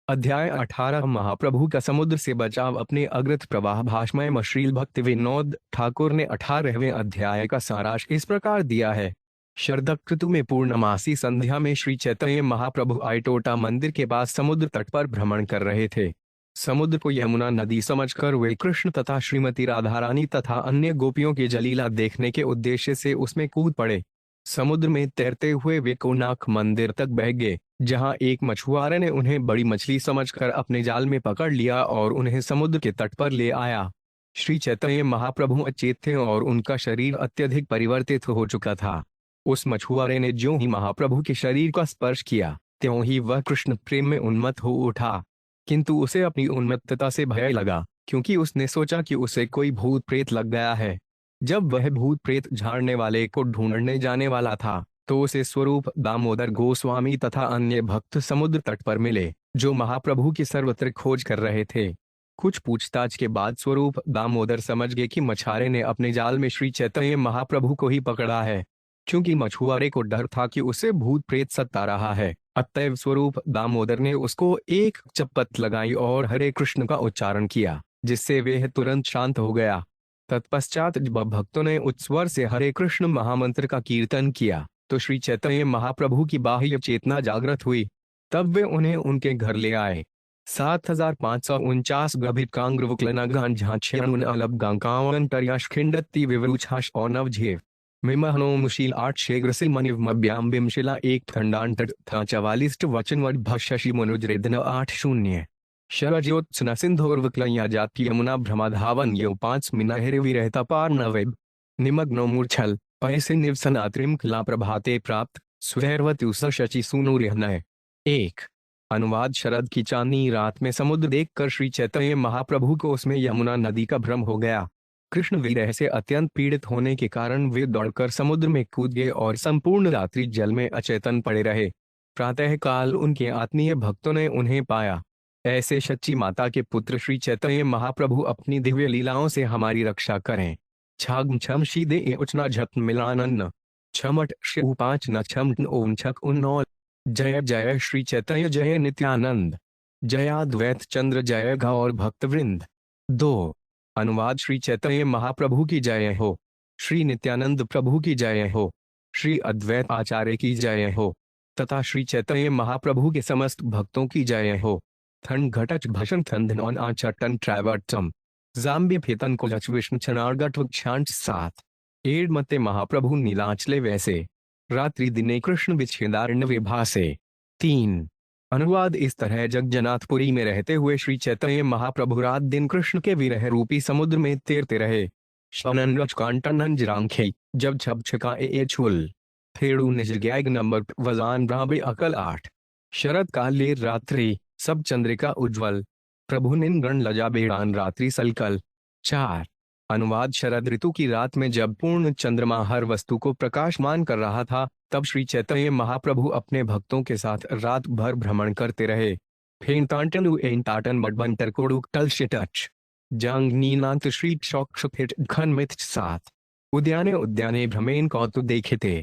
अध्याय 18 महाप्रभु का समुद्र से बचाव। अपने अग्रत प्रवाह भाषमय मश्रील भक्त विनोद ठाकुर ने 18वें अध्याय का सारांश इस प्रकार दिया है। शरद ऋतु में पूर्णमासी संध्या में श्री चैतन्य महाप्रभु आइटोटा मंदिर के पास समुद्र तट पर भ्रमण कर रहे थे। समुद्र को यमुना नदी समझकर वे कृष्ण तथा श्रीमती राधा रानी तथा अन्य गोपियों के जलीला देखने के उद्देश्य से उसमें कूद पड़े। समुद्र में तैरते हुए वे कोणार्क मंदिर तक बह गए, जहां एक मछुआरे ने उन्हें बड़ी मछली समझकर अपने जाल में पकड़ लिया और उन्हें समुद्र के तट पर ले आया। श्री चैतन्य महाप्रभु अचेत थे और उनका शरीर अत्यधिक परिवर्तित हो चुका था। उस मछुआरे ने ज्यों ही महाप्रभु के शरीर का स्पर्श किया, त्यों ही वह कृष्ण प्रेम में उन्मत्त हो उठा। किंतु उसे अपनी उन्मत्तता से भय लगा, क्योंकि उसने सोचा कि उसे कोई भूत प्रेत लग गया है। जब वह भूत प्रेत झाड़ने वाले को ढूंढने जाने वाला था, तो उसे स्वरूप दामोदर गोस्वामी तथा अन्य भक्त समुद्र तट पर मिले, जो महाप्रभु की सर्वत्र खोज कर रहे थे। कुछ पूछताछ के बाद स्वरूप दामोदर समझ गए कि मछुआरे ने अपने जाल में श्री चैतन्य महाप्रभु को ही पकड़ा है। क्योंकि मछुआरे को डर था कि उसे भूत प्रेत सता रहा है, अतएव स्वरूप दामोदर ने उसको एक चप्पत लगाई और हरे कृष्ण का उच्चारण किया, जिससे वह तुरंत शांत हो गया। तत्पश्चात जब भक्तों ने उच्चस्वर से हरे कृष्ण महामंत्र का कीर्तन किया, तो श्री चैतन्य महाप्रभु की बाह्य चेतना जागृत हुई। तब वे उन्हें उनके घर ले आए। 7549 गभिकांग्रवक्लनगान झांछेणुन अलब गांकावन टर्याश खिंडत्ती विवरुछाश और नवझेव मिमहनो मुशील 8 शेग्रसिल मनिव मब्याम बिमशिला एक थंडांट था 44 वचनवट भशि मनुजरेदन 80 शरज्योत्सना सिंधोर्वक्लया जाति यमुना भ्रमाधावन यो 5 मिनहरे रहता पार नवेब निमग्नो मूर्छल पैसे निवसनात्रिम कला प्रभाते प्राप्त स्वैर्वत्यु शचि सूनुर्यनय। 1 अनुवाद। शरद की चांदनी रात में समुद्र देखकर श्री चैतन्य महाप्रभु को उसमें यमुना नदी का भ्रम हो गया। कृष्ण विरह से अत्यंत पीड़ित होने के कारण वे दौड़कर समुद्र में कूद गए और संपूर्ण रात्रि जल में अचेतन पड़े रहे। प्रातःकाल उनके आत्मीय भक्तों ने उन्हें पाया। ऐसे सच्ची माता के पुत्र श्री चैतन्य महाप्रभु अपनी दिव्य लीलाओं से हमारी रक्षा करें। छाग छम शीदे उचना झप मिलानन्न छमट शिव 5 न छम ओम छक उन्नौल। जय जय श्री चैतन्य जय नित्यानंद, जयाद्वैत चंद्र जय गौर भक्तवृंद। 2 अनुवाद। श्री चैतन्य महाप्रभु की जय हो, श्री नित्यानंद प्रभु की जय हो, श्री अद्वैत आचार्य की जय हो, तथा श्री चैतन्य महाप्रभु के समस्त भक्तों की जय हो। थन घटच भशन थंधन आचटन ट्रैवर्टम जाम्बी फेतन को लच विष्णु छनार्गठ क्षांच 7 एड मते महाप्रभु नीलाचले वैसे रात्रि दिने कृष्ण विच्छेदारण्य विभासे। 3 अनुवाद। इस तरह जगन्नाथपुरी में रहते हुए श्री चैतन्य महाप्रभु रात दिन कृष्ण के विरह रूपी समुद्र में तैरते रहे। शनन रचकांटन जरांखे जब छप छका ए छुल थेड़ू निजग्याग नंबर वजान ब्राबे अकल 8 शरद काल लेर रात्रि सब चंद्रिका उज्ज्वल प्रभु निन लजा बेड़ान रात्रि सलकल। 4 अनुवाद। शरद ऋतु की रात में जब पूर्ण चंद्रमा हर वस्तु को प्रकाशमान कर रहा था, तब श्री चैतन्य महाप्रभु अपने भक्तों के साथ रात भर भ्रमण करते रहे। फेंटाटन एंटाटन बडबंटर कोडुक टच जंग नीनांत श्री शौक्ष खन मिथ 7 उद्याने उद्याने भ्रमेन कौतु देखते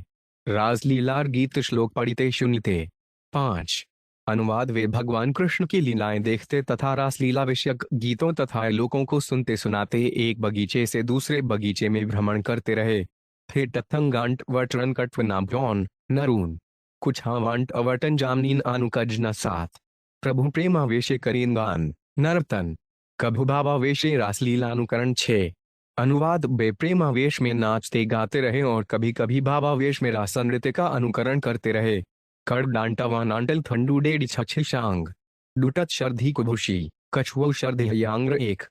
रासलीलार गीत श्लोक पढ़िते सुनिते। 5 अनुवाद। वे भगवान कृष्ण की लीलाएं देखते तथा रासलीला विषयक गीतों तथा लोगों को सुनते सुनाते एक बगीचे से दूसरे बगीचे में भ्रमण करते रहे। थे टथंगांट वटरन कट्वनाभ्यौन नरून कुछ हावांट अवटन जामनीन अनुकजना 7 प्रभु प्रेमावेशे करीन गान नर्तन कभु भावावेशे रासलीला अनुकरण 6 अनुवाद। वे प्रेमावेश में नाचते गाते रहे और कभी कभी भावावेश में रास नृत्य का अनुकरण करते रहे। कर डांटावानांटल थंडू डेडी छछिशांग डुटत शर्धी कुभुशी कछुओ शर्धयांग्र 1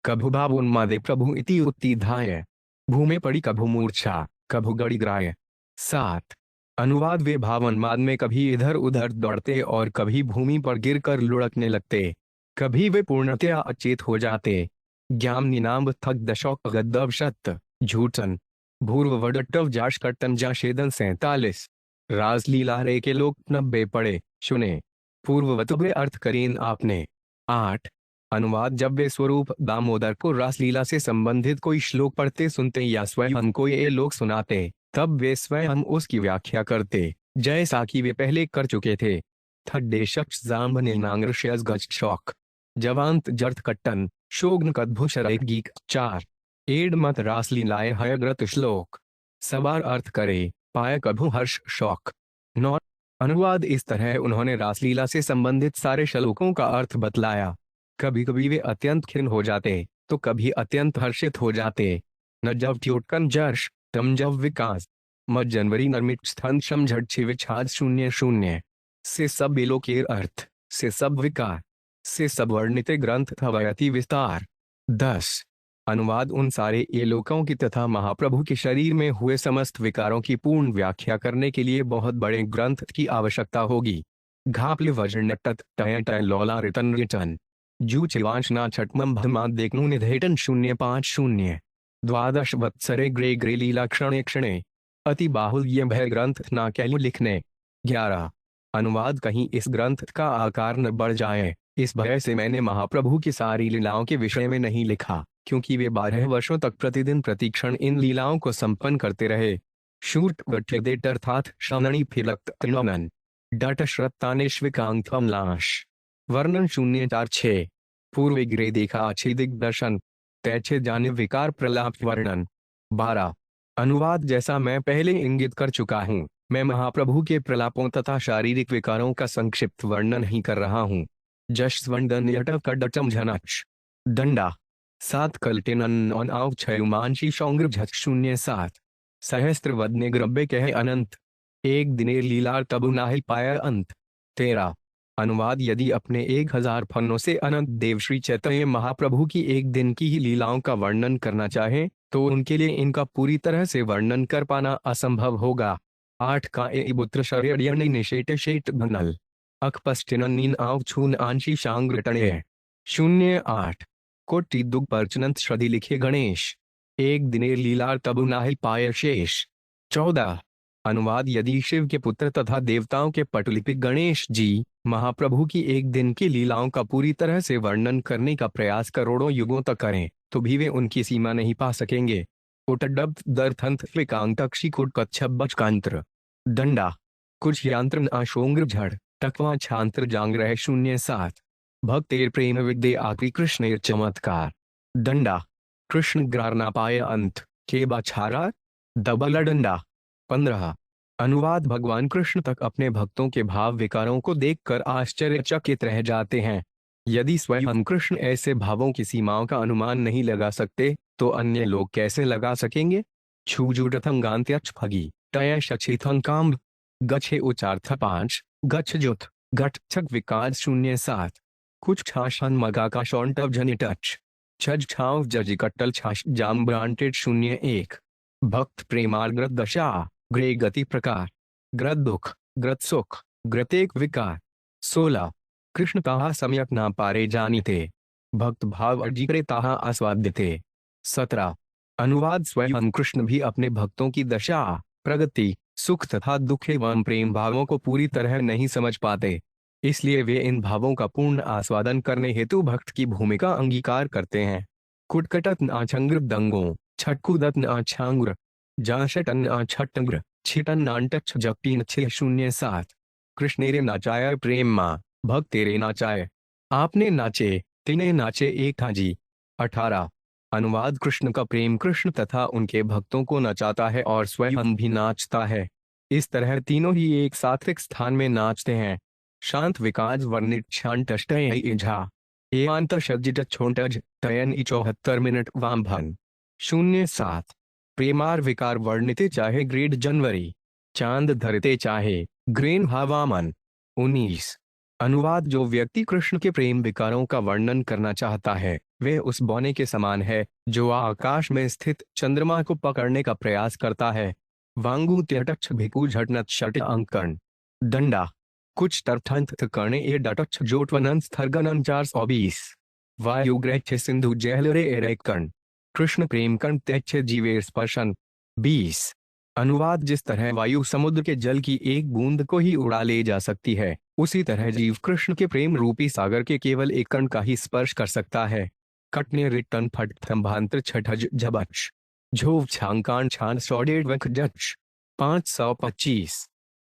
कभु भावोन्मादे प्रभु इति उत्ती धाय भूमे पड़ी कभु मूर्छा कभु गड़िग्राय। 7 अनुवाद। वे भावोन्माद में कभी इधर उधर दौड़ते और कभी भूमि पर गिरकर लुढ़कने लगते, कभी वे पूर्णतया अचेत हो जाते। ज्ञाम निनाम थक दशौक गद्दव शत झूठन भूर्व वडट्टव जाश कट्टन जाशेदन 47 रासलीला रे के लोग 90 पढ़े सुने पूर्ववतुभे अर्थ करीन आपने। 8 अनुवाद। जब वे स्वरूप दामोदर को रासलीला से संबंधित कोई श्लोक पढ़ते सुनते या स्वयं को ये लोग सुनाते, तब वे स्वयं उसकी व्याख्या करते, जैसा कि वे पहले कर चुके थे। थड्डेशक्ष जाम्ब नीनांग्रशयस गच शौक जवांत जर्थ कट्टन शोग्न कद्भुशर गीक 4 एड मत रासलीलाए हयग्रत श्लोक सवार अर्थ करे पाय कभु हर्ष शौक 9 अनुवाद। इस तरह उन्होंने रासलीला से संबंधित सारे श्लोकों का अर्थ बतलाया। कभी कभी वे अत्यंत खिन्न हो जाते तो कभी अत्यंत हर्षित हो जाते। न जब ट्योटकन जर्ष तम जब विकास मत जनवरी नर्मित स्थन समझट छिविछाद 00 से सब बेलोकेर अर्थ से सब विकार से सब वर्णित ग्रंथ थवयति विस्तार 10 अनुवाद। उन से ये लोकों की तथा महाप्रभु के शरीर में हुए समस्त विकारों की पूर्ण व्याख्या करने के लिए बहुत बड़े ग्रंथ की आवश्यकता होगी। घापले वज्रनटत टय टय लौला रिटन रिटन जू चिवांशना छटमम भमा देखनु निधेटन 050 द्वादश वत्सरे ग्रे ग्रे लीला क्षणे क्षणे अति बाहुल ये भय ग्रंथ ना कैलु लिखने 11 अनुवाद। कहीं इस ग्रंथ का आकार न बढ़ जाए इस भय से मैंने महाप्रभु की सारी लीलाओं के विषय में नहीं लिखा, क्योंकि वे 12 वर्षों तक प्रतिदिन प्रतिक्षण इन लीलाओं को संपन्न करते रहे। शूट वट्यदेट अर्थात शनणी फिलक्त त्रिनोनन डट श्रत्तानेश्विकांगम लाश वर्णन 046 पूर्व ग्रे देखा अच्छी दिग्दर्शन तैचे जाने विकार प्रलाप वर्णन 12 अनुवाद। जैसा मैं पहले इंगित कर चुका हूँ, मैं महाप्रभु के प्रलापों तथा शारीरिक विकारों का संक्षिप्त वर्णन नहीं कर रहा हूँ। जशवंदन यटकडचम झनच दंडा 7 कलटेनन ऑन आव क्षयुमांशी शौंग्र झच 07 सहस्त्र वदने ग्रब्बे कह अनंत एक दिने लीलार तबु नाहि पाया अंत 13 अनुवाद। यदि अपने 1000 फनों से अनंत देव श्री चैतन्य महाप्रभु की एक दिन की ही लीलाओं का वर्णन करना चाहे तो उनके लिए इनका पूरी तरह से वर्णन कर पाना असंभव होगा। 8 का पुत्र शर्यर्यनि निषेट शेट घनल अकपस्टिन आव छून आंशी शांग्रटण्य 08 कोटि दुग परचनंत श्रद्धि लिखे गणेश एक दिने लीलार तबु नाहि पाय शेष 14 अनुवाद। यदि शिव के पुत्र तथा देवताओं के पटुलिपिक गणेश जी महाप्रभु की एक दिन की लीलाओं का पूरी तरह से वर्णन करने का प्रयास करोड़ों युगों तक करें तो भी वे उनकी सीमा नहीं पा सकेंगे। उटडब्ध दर्थंत विकांतक्षी कुट कच्छब्बच कांत्र दंडा कुछ यांत्र नाशोंग्र झड़ टकवा छांत्र जांग रहे 07 भक्तेर प्रेम विद्य आकृ कृष्ण चमत्कार दंडा कृष्ण ग्रारना पाए अंत के बाछारा दबल डंडा 15 अनुवाद। भगवान कृष्ण तक अपने भक्तों के भाव विकारों को देखकर आश्चर्यचकित रह जाते हैं। यदि स्वयं कृष्ण ऐसे भावों की सीमाओं का अनुमान नहीं लगा सकते तो अन्य लोग कैसे लगा सकेंगे। छूजुटथंगांत्यक्ष फगी तय शचिथंकाम्ब गच्छे उचार्थ 5 गच्छ जुथ गठ छक विकास 07 कुछ छाशन मगा का शौंटव जनिटच छज छाव जजी कट्टल छाश जाम ब्रांटेड 01 भक्त प्रेमार्ग्रत दशा ग्रे गति प्रकार ग्रत दुख ग्रत सुख ग्रतेक विकार 16 कृष्ण ताहा सम्यक ना पारे जानीते भक्त भाव अर्जी ताहा आस्वाद्यते 17 अनुवाद। स्वयं कृष्ण भी अपने भक्तों की दशा प्रगति सुख तथा दुख एवं प्रेम भावों को पूरी तरह नहीं समझ पाते, इसलिए वे इन भावों का पूर्ण आस्वादन करने हेतु भक्त की भूमिका अंगीकार करते हैं। कुटकटत नाछंग्र दंगों छटकुदत नाछांग्र जाशटन नाछटंग्र छिटन नांटच जपीन 607 कृष्णेरे नाचाय प्रेम माँ भक्त तेरे नाचाए आपने नाचे तिने नाचे एक था जी 18 अनुवाद। कृष्ण का प्रेम कृष्ण तथा उनके भक्तों को नचाता है और स्वयं भी नाचता है। इस तरह तीनों ही एक साथ एक स्थान में नाचते हैं। शांत विकास वर्णित शांतष्टय इझा एवंत सज्जित छोटज तयन 74 मिनट वामभन 07 प्रेमार विकार वर्णिते चाहे ग्रेड जनवरी चांद धरते चाहे ग्रेन हवामन 19 अनुवाद। जो व्यक्ति कृष्ण के प्रेम विकारों का वर्णन करना चाहता है वह उस बौने के समान है जो आकाश में स्थित चंद्रमा को पकड़ने का प्रयास करता है। वांगू त्यटक्ष भिकु झटनत शट अंकन दंडा कुछ तर्थंत करने ए डटक्ष जोटवनन स्थर्गनन 420 वायुग्रह सिंधु जहलरे एरेकन कृष्ण प्रेम कण त्यक्ष जीवे स्पर्शन 20 अनुवाद। जिस तरह वायु समुद्र के जल की एक बूंद को ही उड़ा ले जा सकती है उसी तरह जीव कृष्ण के प्रेम रूपी सागर के केवल एक कण का ही स्पर्श कर सकता है। कटने रिटन फट थंभांतर छठज झबच झोव छांकान छान 100 525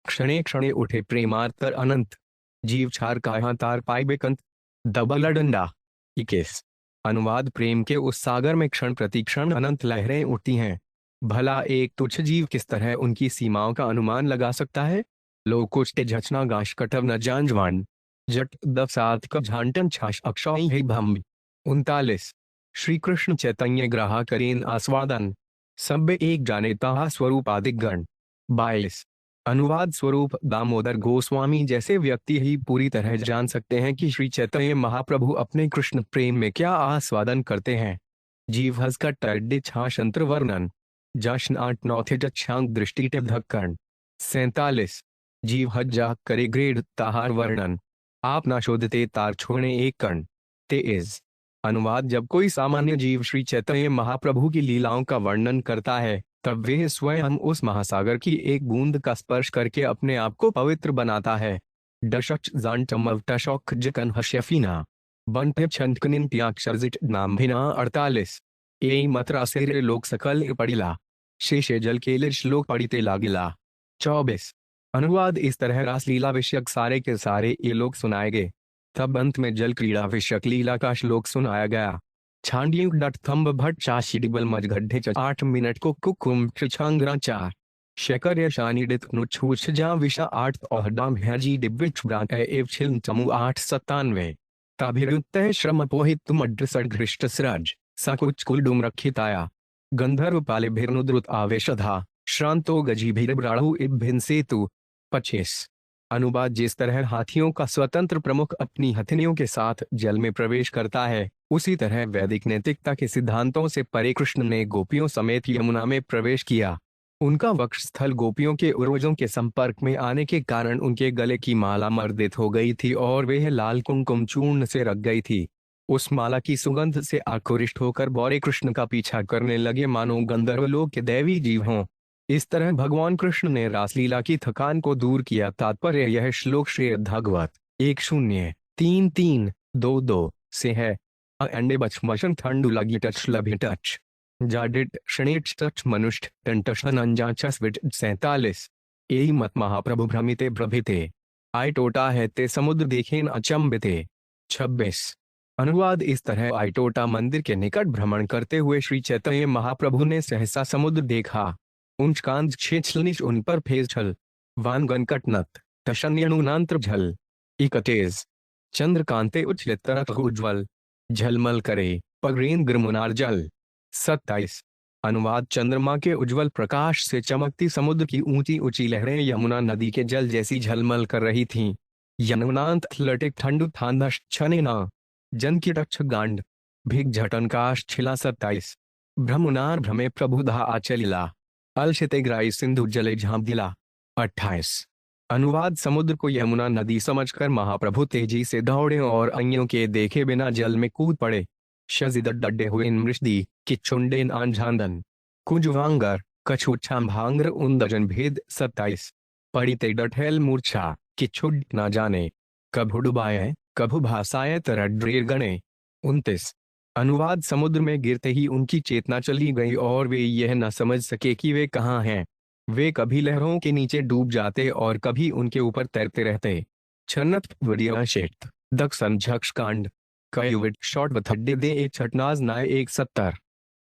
क्षणे क्षणे उठे प्रेमार्तर अनंत जीव छार काहा तार पाई बेकंत दबल डंडा। 21। अनुवाद प्रेम के उस सागर में क्षण प्रतिक्षण अनंत लहरें उठती हैं। भला एक तुच्छ जीव किस तरह उनकी सीमाओं का अनुमान लगा सकता है। लोग कुछ झचना गाश कटव न जानजवान जट दफ सात का झांटन छाश अक्षय है भम। 39। श्री कृष्ण चैतन्य ग्राह करेन आस्वादन सब एक जानेता स्वरूप आदिगण। 22। अनुवाद स्वरूप दामोदर गोस्वामी जैसे व्यक्ति ही पूरी तरह जान सकते हैं कि श्री चैतन्य महाप्रभु अपने कृष्ण प्रेम में क्या आस्वादन करते हैं। जीव हस का टर्डे छाशंत्र वर्णन जश्न आठ नौथे जक्षांग दृष्टि टिपधक्कण। 47। जीव हज जा करे ग्रेड ताहार वर्णन आप ना शोधते तार छोड़ने एक कण। 23। अनुवाद जब कोई सामान्य जीव श्री चैतन्य महाप्रभु की लीलाओं का वर्णन करता है तब वह स्वयं उस महासागर की एक बूंद का स्पर्श करके अपने आप को पवित्र बनाता है। डशच जानटमवटशौक जकन हशफीना बंटे छंदकनिन त्याक्षरजिट नामभिना। 48। ए मतरा से लोक सकल पड़िला शेषे जल के श्लोक पढ़िते लागिला। 24। अनुवाद इस तरह रासलीला विषयक सारे के सारे ये लोग सुनाए गए। तब अंत में जल क्रीड़ा विषयक लीला का श्लोक सुनाया गया। छांडियुग डट थंब भट्ट चाशी डिबल मजगढ़े 8 मिनट को कुकुम छांगरा 4 शेकर यशानिडित नुछूछ जा विषा 8 ओहडाम हैजी डिबिच ब्रांड एव छिल चमु 8 97 ताभिरुत्तः श्रम पोहित तुम अड्रसड घृष्ट सराज सकुच कुल डुम रखिताया गंधर्व पाले भिरनुद्रुत आवेशधा श्रांतो गजी भीरब्राणु इभिन सेतु। 25। अनुवाद जिस तरह हाथियों का स्वतंत्र प्रमुख अपनी हथनियों के साथ जल में प्रवेश करता है उसी तरह वैदिक नैतिकता के सिद्धांतों से परे कृष्ण ने गोपियों समेत यमुना में प्रवेश किया। उनका वक्षस्थल गोपियों के उर्वजों के संपर्क में आने के कारण उनके गले की माला मर्दित हो गई थी और वह लाल कुमकुम चूर्ण से रख गई थी। उस माला की सुगंध से आकृष्ट होकर बौरे कृष्ण का पीछा करने लगे मानो गंधर्वलोक के दैवी जीव हों। इस तरह भगवान कृष्ण ने रासलीला की थकान को दूर किया। तात्पर्य यह श्लोक श्रीमद् भागवत 1.0.3.3.2.2 से है। अंडे बचमशन ठंडू लगी टच लभी टच जाडिट क्षणिट टच मनुष्ठ टंटशन अंजाचस्विट। 47। यही मत महाप्रभु भ्रमिते भ्रभिते आई टोटा है ते समुद्र देखें अचंबिते। 26। अनुवाद इस तरह आईटोटा मंदिर के निकट भ्रमण करते हुए श्री चैतन्य महाप्रभु ने सहसा समुद्र देखा। उंचकांज छेछलनिश उन पर फेज छल वान गनकटनत तशन्यनुनांत्र झल। 31। चंद्रकांते उछले तरक उज्ज्वल झलमल करे पगरेन ग्रमुनार जल। 27। अनुवाद चंद्रमा के उज्ज्वल प्रकाश से चमकती समुद्र की ऊंची ऊंची लहरें यमुना नदी के जल जैसी झलमल कर रही थीं। यमुनांत लटिक ठंडु थांदश छनेना जन की टक्ष गांड भिग झटनकाश छिला। 27। भ्रमुनार भ्रमे प्रभुधा आचलिला अलशिते ग्राई सिंधु जले झांप दिला। 28। अनुवाद समुद्र को यमुना नदी समझकर महाप्रभु तेजी से दौड़े और अन्यों के देखे बिना जल में कूद पड़े। शजिद डड्डे हुए मृषदी किचुंडेन आंझांदन कुंजवांगर कछुच्छा भांगर उन्दजन भेद। 27। पड़िते डठैल मूर्छा किछुड ना जाने कभु डुबाए कभु भासाए तरड्रेर गणे। 29। अनुवाद समुद्र में गिरते ही उनकी चेतना चली गई और वे यह न समझ सके कि वे कहाँ हैं। वे कभी लहरों के नीचे डूब जाते और कभी उनके ऊपर तैरते रहते। छन्नत वडियाशेट दक्षन झक्ष कांड कयुविट शॉट वथड्डे दे एक छटनाज नाय 170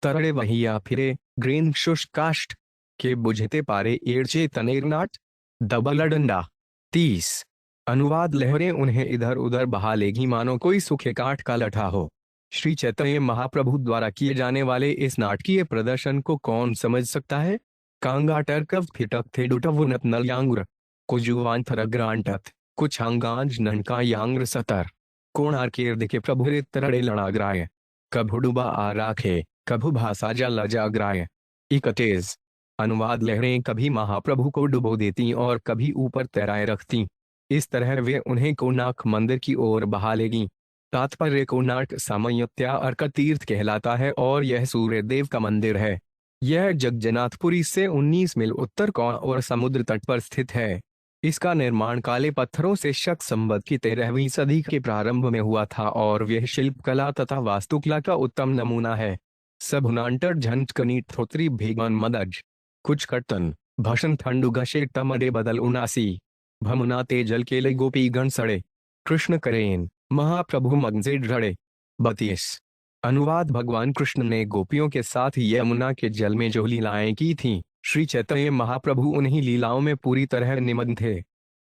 तरड़े वहिया फिरे ग्रीन शुष्क काष्ठ के बुझते पारे एड़चे तनेरनाट दबल डंडा। 30। अनुवाद लहरें उन्हें इधर उधर बहा लेगी मानो कोई सूखे काठ का लठा हो। श्री चैतन्य महाप्रभु द्वारा किए जाने वाले इस नाटकीय प्रदर्शन को कौन समझ सकता है। कांगाटरकव फिटक थे डुटवुनत नलयांग्र कुजुवांथरग्रांटत कुछ अंगांज ननका यांग्र सतर कोणार्केर दिखे प्रभुरे तरड़े लड़ाग्राय कभु डुबा आ राखे कभु भाषा जा लजाग्राय। 31। अनुवाद लहरें कभी महाप्रभु को डुबो देती और कभी ऊपर तैराए रखती। इस तरह वे उन्हें कोणार्क मंदिर की ओर बहा लेगी। तात्पर्य कोणार्क सामयत्या अर्क तीर्थ कहलाता है और यह सूर्य देव का मंदिर है। यह जगन्नाथपुरी से 19 मील उत्तर कोण और समुद्र तट पर स्थित है। इसका निर्माण काले पत्थरों से शक संवत की 13वीं सदी के प्रारंभ में हुआ था और यह शिल्पकला तथा वास्तुकला का उत्तम नमूना है। सभुनांटर झंझकनी थोत्री भेगन मदज कुछ कर्तन भशन ठंडु गशे टमडे बदल 79 भमुना तेजल केले गोपी गण सड़े कृष्ण करेन महाप्रभु मग्न से ढड़े। 32। अनुवाद भगवान कृष्ण ने गोपियों के साथ यमुना के जल में जो लीलाएं की थीं, श्री चैतन्य महाप्रभु उन्हीं लीलाओं में पूरी तरह निमग्न थे।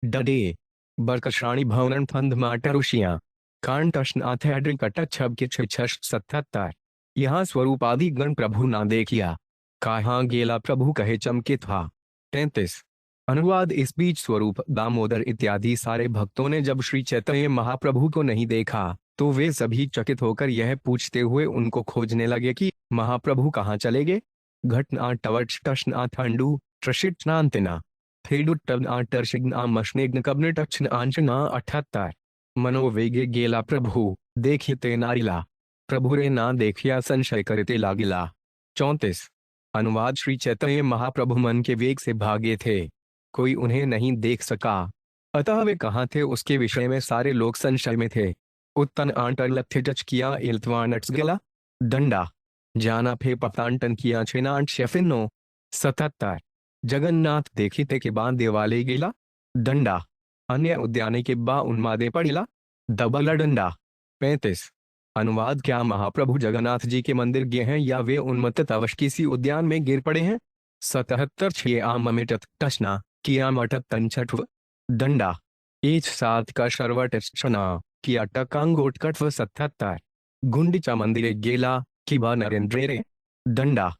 डडे बरकश्राणी भवन फंद माटरुषियां कांटशनाथ कटक छब के 77। यहाँ स्वरूपादि गण प्रभु ना देखिया, कहाँ गेला प्रभु कहे चमके था। 33। अनुवाद इस बीच स्वरूप दामोदर इत्यादि सारे भक्तों ने जब श्री चैतन्य महाप्रभु को नहीं देखा तो वे सभी चकित होकर यह पूछते हुए उनको खोजने लगे कि महाप्रभु कहाँ चले गए। घटना टवटना ठंडू ट्रशिटनांतना थेडुट्टवना टर्शिग्ना मशनेग्न कब्न टक्षना 78। मनोवेगे गेला प्रभु देखिते नारिला, प्रभु रे ना देखिया संशय करते लागिला। 34। अनुवाद श्री चैतन्य महाप्रभु मन के वेग से भागे थे, कोई उन्हें नहीं देख सका, अतः वे कहाँ थे उसके विषय में सारे लोग संशय में थे। उत्तन आंटर लथ्यच किया इल्तवानट्स गला दंडा जाना फे पतांटन किया छेनांट शेफिनो। 77। जगन्नाथ देखिते के बाद देवालय गेला दंडा अन्य उद्याने के बा उन्मादे पड़िला दबला डंडा। 35। अनुवाद क्या महाप्रभु जगन्नाथ जी के मंदिर गए हैं या वे उन्मत्त अवश किसी उद्यान में गिर पड़े हैं। 77। छे आमिटत टसना किया मटत तंचठव दंडा एच सात का शर्वट क्षणा किया टकांगोटकटव। 77। गुंडिचा मंदिरे गेला किबा नरेंद्रे दंडा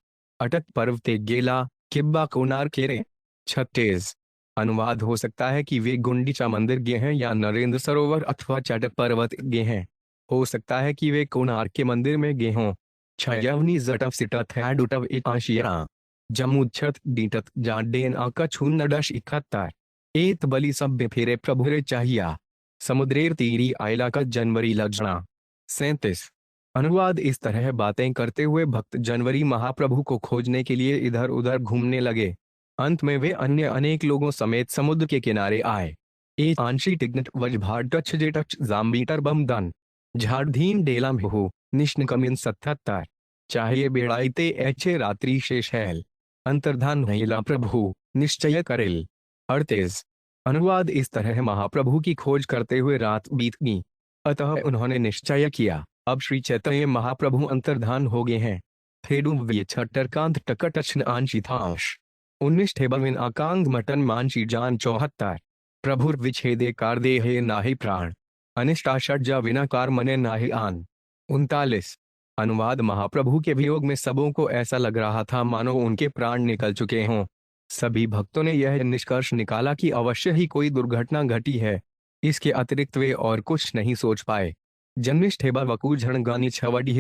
अटक पर्वते गेला किब्बा कोनार केरे। 36। अनुवाद हो सकता है कि वे गुंडीचा मंदिर गए हैं या नरेंद्र सरोवर अथवा चटक पर्वत गए हैं, हो सकता है कि वे कोणार्क के मंदिर में गए हों। छयवनी जटव सिटथ हैडुटव इकाशिया जमुच्छत डीटत जाडेन आकछून नडश 71। एत बलि सभ्य फेरे प्रभुरे चाहिया समुद्रेर तीरी आयला का जनवरी लक्षणा। 37। अनुवाद इस तरह बातें करते हुए भक्त जनवरी महाप्रभु को खोजने के लिए इधर उधर घूमने लगे। अंत में वे अन्य अनेक लोगों समेत समुद्र के किनारे आए। ए आंशी टिग्नट वजभाड टच जेटच जाम्बीटर बम दन झाड़धीन डेला हो निष्णकमिन 77। चाहिए बेड़ाइते ऐचे रात्रि शेष हैल अंतर्धान महिला प्रभु निश्चय करेल। 38। अनुवाद इस तरह महाप्रभु की खोज करते हुए रात बीत गई, अतः उन्होंने निश्चय किया अब श्री चैतन्य महाप्रभु अंतर्धान हो गए हैं। थेडुम छटरकांत टकटचन आंशी थांश 19 ठेबविन आकांग मटन मानशी जान 74। प्रभुर विच्छेदे कार देहे नाहि प्राण अनिष्टाषड्जा विनाकार मने नाहि आन। 39। अनुवाद महाप्रभु के वियोग में सबों को ऐसा लग रहा था मानो उनके प्राण निकल चुके हों। सभी भक्तों ने यह निष्कर्ष निकाला कि अवश्य ही कोई दुर्घटना घटी है, इसके अतिरिक्त वे और कुछ नहीं सोच पाए। जन्मिष्ठेबा वकू झणगानी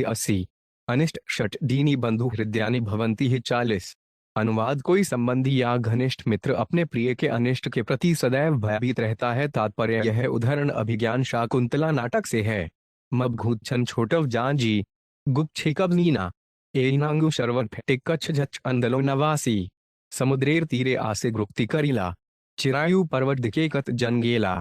80। अनिष्ट षट दीनी बंधु हृदयानि भवंती ही 40। अनुवाद कोई संबंधी या घनिष्ठ मित्र अपने प्रिय के अनिष्ट के प्रति सदैव भयभीत रहता है। तात्पर्य यह उदाहरण अभिज्ञान शाकुंतला नाटक से है। मबघूच्छन छोटव जांजी गुप्छेकब नीना एनांगु शर्वर फेटे कच्छ झच अंदलो नवासी समुद्रेर तीरे आसे गुप्ति करीला चिरायु पर्वत दिके कत जनगेला।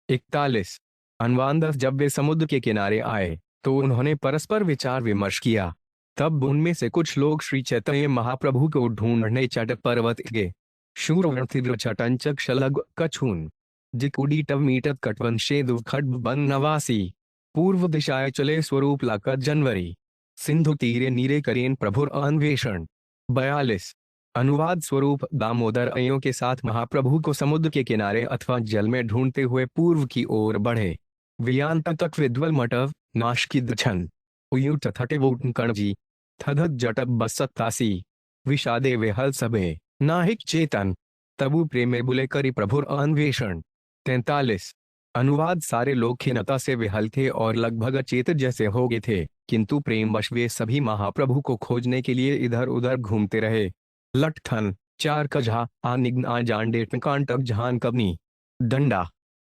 41। अनुवाद जब वे समुद्र के किनारे आए तो उन्होंने परस्पर विचार विमर्श किया। तब उनमें से कुछ लोग श्री चैतन्य महाप्रभु को ढूंढने चटक पर्वत गए। शूरवर्थिद्र चटंचक शलग कछून जिकुडी टव मीटत कटवन शेदु खड्ब बन नवासी पूर्व दिशाएं चले स्वरूप लाकर जनवरी सिंधु तीरे नीरे करेन प्रभुर अन्वेषण। 42। अनुवाद स्वरूप दामोदर अयों के साथ महाप्रभु को समुद्र के किनारे अथवा जल में ढूंढते हुए पूर्व की ओर बढ़े। वियांत तक विद्वल मटव नाश की दछन उयुट थटे वोटन कणजी थधत जटक 87। विषादे वेहल सबे नाहिक चेतन तबु प्रेमे बुले करी प्रभुर अन्वेषण। 43। अनुवाद सारे लोग खिन्नता से विहल थे और लगभग अचेत जैसे हो गए थे, किंतु प्रेमवश वे सभी महाप्रभु को खोजने के लिए इधर उधर घूमते रहे। लठथन 4 कझा आनिग्न आ जांडेट कांटक जहान कबनी दंडा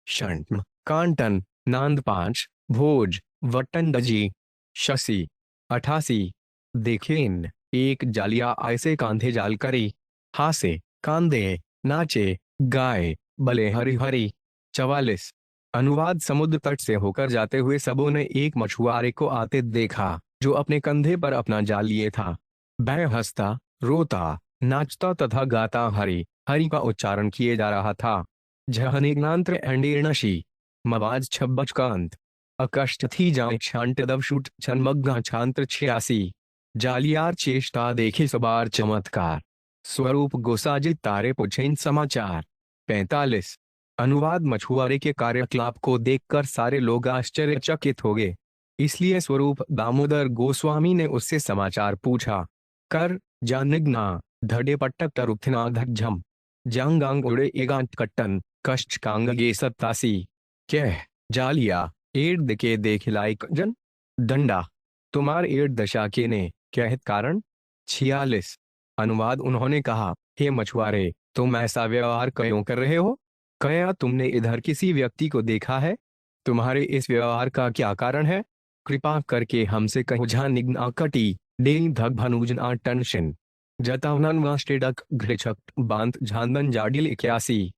शंट कांटन नांद 5 भोज वटन दजी शशि 88। देखेन एक जालिया ऐसे कांधे जाल करी हासे कांदे नाचे गाए बले हरि हरि। 44। अनुवाद समुद्र तट से होकर जाते हुए सबों ने एक मछुआरे को आते देखा जो अपने कंधे पर अपना जाल लिए था। वह हंसता रोता नाचता तथा गाता हरि हरि का उच्चारण किए जा रहा था। झहनिग्नांत्र एंडीर्णशी मवाज छब्बच कांत अकष्ट थी जाए शांत दव शूट छन्मग्गा छांत्र 86। जालियार चेष्टा देखे सबार चमत्कार स्वरूप गोसाजित तारे पुछेन समाचार। 45। अनुवाद मछुआरे के कार्यकलाप को देखकर सारे लोग आश्चर्यचकित हो गए, इसलिए स्वरूप दामोदर गोस्वामी ने उससे समाचार पूछा। कर जानिगना धड़े पट्टक तरुथना धज्जम जांगांग उड़े एगांत कट्टन कष्ट कांग ये 87। कह जालिया एड के देख लायक जन डंडा तुम्हार एड दशा के ने कहत कारण। 46। अनुवाद उन्होंने कहा, हे मछुआरे, तुम ऐसा व्यवहार क्यों कर रहे हो? क्या तुमने इधर किसी व्यक्ति को देखा है? तुम्हारे इस व्यवहार का क्या कारण है? कृपा करके हमसे कहो। निग्ना कटी डेंग धग भनुजन टनशन जतावनन वास्टेडक घृछक बांत झांदन जाडिल 81।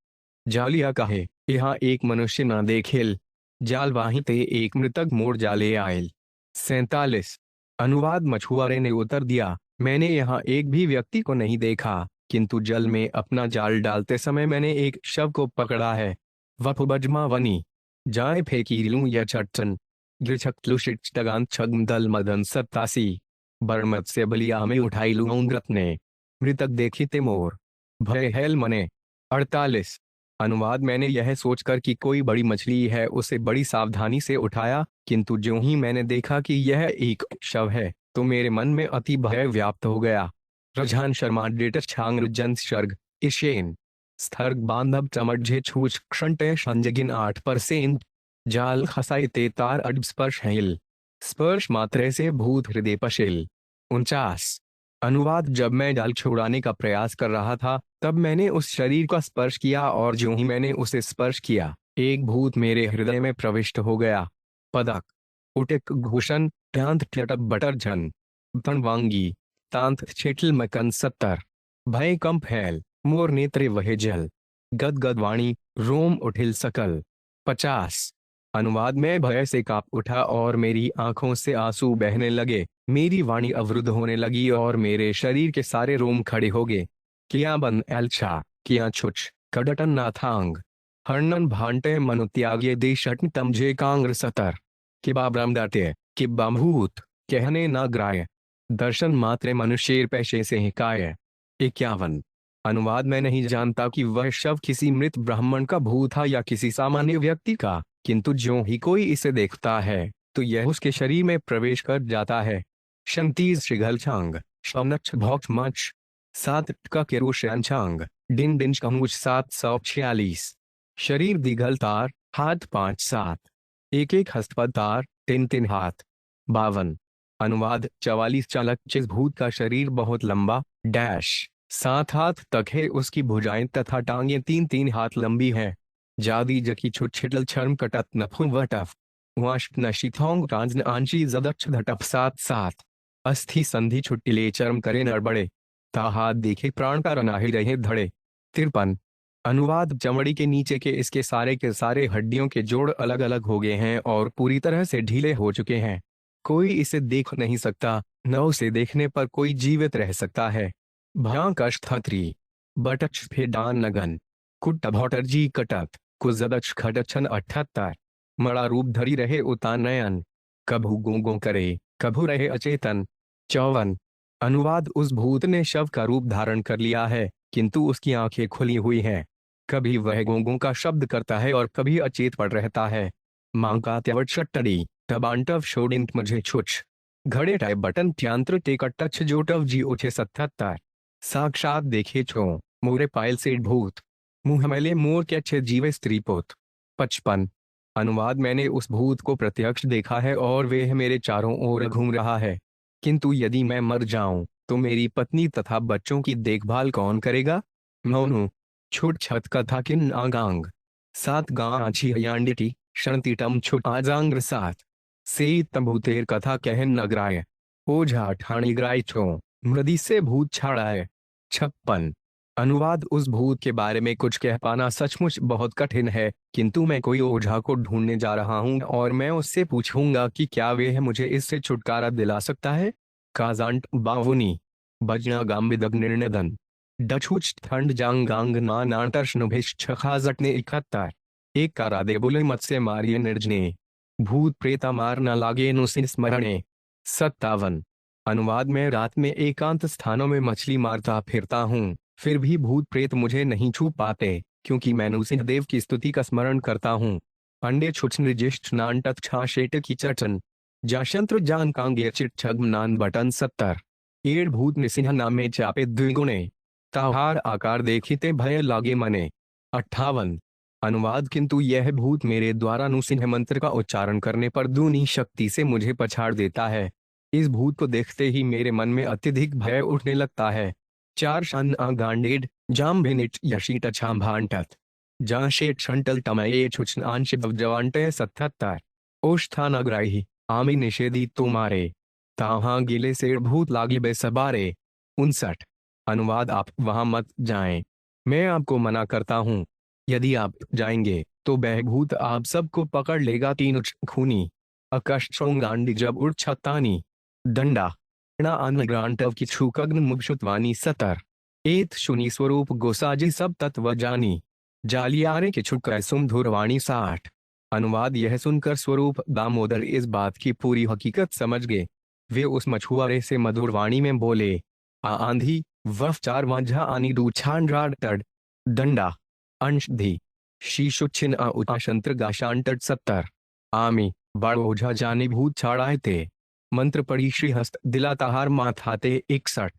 जालिया कहे, यहाँ एक मनुष्य न देखेल जाल वाही ते एक मृतक मोड़ जाले आयल। 47। अनुवाद मछुआरे ने उत्तर दिया, मैंने यहाँ एक भी व्यक्ति को नहीं देखा, किंतु जल में अपना जाल डालते समय मैंने एक शव को पकड़ा है। वफुबजमा वनी जाए फेंकी लूं या चटचन गिरछक टगांत छग्म दल मदन 87। बरमत से बलिया में उठाई लूंग्रत ने मृतक देखी ते मोर भय हेल मने। 48। अनुवाद मैंने यह सोचकर कि कोई बड़ी मछली है उसे बड़ी सावधानी से उठाया, किंतु ज्यों ही मैंने देखा कि यह एक शव है तो मेरे मन में अति भय व्याप्त हो गया। रजहान शर्मा डेटस छांग जन सर्ग इशेन स्थर्ग बांधव चमटझे छूच क्षंटे संजगिन 8%। जाल खसाई ते तार अड स्पर्श हिल स्पर्श मात्रे से भूत हृदय पशिल। 49। अनुवाद जब मैं जाल छुड़ाने का प्रयास कर रहा था तब मैंने उस शरीर का स्पर्श किया और ज्यों ही मैंने उसे स्पर्श किया एक भूत मेरे हृदय में प्रविष्ट हो गया। पदक उटिक घूषण ट्यांत टटक बटर झन तणवांगी तांत छिटल मकन 70। भय कंप हैल मोर नेत्रे वहे जल गदगद वाणी रोम उठिल सकल। 50। अनुवाद में भय से कांप उठा और मेरी आंखों से आंसू बहने लगे, मेरी वाणी अवरुद्ध होने लगी और मेरे शरीर के सारे रोम खड़े हो गए। किया बन एलछा किया छुच कडटन नाथांग हर्णन भांटे मनु त्यागे देशटन तमझे कांग्र 70। किबा ब्रह्मदाते किबा भूत कहने ना ग्राय दर्शन मात्रे मनुष्यर पैशे से हिकाय। 51। अनुवाद मैं नहीं जानता कि वह शव किसी मृत ब्राह्मण का भूत था या किसी सामान्य व्यक्ति का, किंतु ज्यों ही कोई इसे देखता है तो यह उसके शरीर में प्रवेश कर जाता है। 37। श्रीघल छांग शौनक्ष भौक्ष मच 7 का केरोशन छांग डिन डिंच कमुच 746। शरीर दिघल तार हाथ 5-7 एक एक हस्तपद तार 3-3 हाथ। 52। अनुवाद 44 चालक जिस भूत का शरीर बहुत लंबा डैश 7 हाथ तक है उसकी भुजाएं तथा टांगें 3-3 हाथ लंबी है। जादी जकी छुटछिटल छर्म कटत नफु वटफ वाष्ट नशिथोंग रांजन आंशी जदक्ष धटप 7-7। अस्थि संधि छुट्टिले चर्म करे नड़बड़े ता हाथ देखे प्राण का रना ही रहे धड़े। 53। अनुवाद चमड़ी के नीचे के सारे हड्डियों के जोड़ अलग अलग हो गए हैं और पूरी तरह से ढीले हो चुके हैं। कोई इसे देख नहीं सकता, न उसे देखने पर कोई जीवित रह सकता है। भयांकश थत्री बटक्ष फेडान नगन कुट भौटरजी कटत कुजदक्ष खटछन 78। मड़ा रूप धरी रहे उता नयन कभू गोंगों करे कभू रहे अचेतन। 54। अनुवाद उस भूत ने शव का रूप धारण कर लिया है, किंतु उसकी आंखें खुली हुई हैं। कभी वह गोंगों का शब्द करता है और कभी अचेत पड़ रहता है। मां का त्यवट शट्टड़ी टबांटव शोडिंट मुझे छुच घड़े टाइप बटन ट्यांत्र टेकट टच जोटव जी उठे 77। साक्षात देखे छो मोरे पायल से भूत मुंह मैले मोर के अच्छे जीवे स्त्री पोत। 55। अनुवाद मैंने उस भूत को प्रत्यक्ष देखा है और वह मेरे चारों ओर घूम रहा है, किंतु यदि मैं मर जाऊं तो मेरी पत्नी तथा बच्चों की देखभाल कौन करेगा? मौनु छुट छत कथा किन आगांग 7 गां आछी हयांडिटी शरणतीटम छुट आजांग्र 7 से तंबूतेर कथा कहन नगराय ओझा ठाणी ग्राय छो मृदी से भूत छाड़ाए। 56। अनुवाद उस भूत के बारे में कुछ कह पाना सचमुच बहुत कठिन है, किंतु मैं कोई ओझा को ढूंढने जा रहा हूं और मैं उससे पूछूंगा कि क्या वह मुझे इससे छुटकारा दिला सकता है। काजांट बावुनी बजना गांबिदग निर्णदन डछुच ठंड जांगांग ना नाटर्शनुभिश छखाजट ने 71। एक कारादे बोले मत्स्य मारिये निर्जने, भूत प्रेता मार न लागे नु स्मरणे। 57। अनुवाद में रात में एकांत स्थानों में मछली मारता फिरता हूँ, फिर भी भूत प्रेत मुझे नहीं छू पाते, क्योंकि मैं नृसिंहदेव की स्तुति का स्मरण करता हूँ। अंडे छुछ निर्जिष्ट नान तत् छाशेट की चटन, जाशंत्र जान कांगे चिट छग्म नान बटन 70। एड़ भूत नृसिंह नामे चापे द्विगुणे, ताहार आकार देखिते भय लागे मने। 58। अनुवाद किंतु यह भूत मेरे द्वारा नृसिंह मंत्र का उच्चारण करने पर दूनी शक्ति से मुझे पछाड़ देता है। इस भूत को देखते ही मेरे मन में अत्यधिक भय उठने लगता है। 4 शन गांडेड जाम भिनिट यशीट छाम भांटत जाशेट शंटल टमये छुचनान शिव जवांटे 77। ओष्ठान अग्राही आमी निषेधी तुम्हारे, ताहा गिले से भूत लागी बे सबारे। 59। अनुवाद आप वहां मत जाएं, मैं आपको मना करता हूं। यदि आप जाएंगे तो वह भूत आप सबको पकड़ लेगा। 3 खूनी अकशोंगांडी जब उड़ छतानी दंडा अनग्रांटव की छूकग्न मुक्षुतवानी 70। एत शुनि स्वरूप गोसाजी सब तत्व जानी, जालियारे के छुक सुम धुरवाणी 60। अनुवाद यह सुनकर स्वरूप दामोदर इस बात की पूरी हकीकत समझ गए। वे उस मछुआरे से मधुर वाणी में बोले, आंधी वफ 4 वांझा आनी दू छान तड़ दंडा अंश धी शीशुच्छिन उताशंत्र गाशांटट 70। आमी बड़ ओझा जाने भूत छाड़ाए थे, मंत्र पड़ी श्रीहस्त दिलाताहार माथाते 61।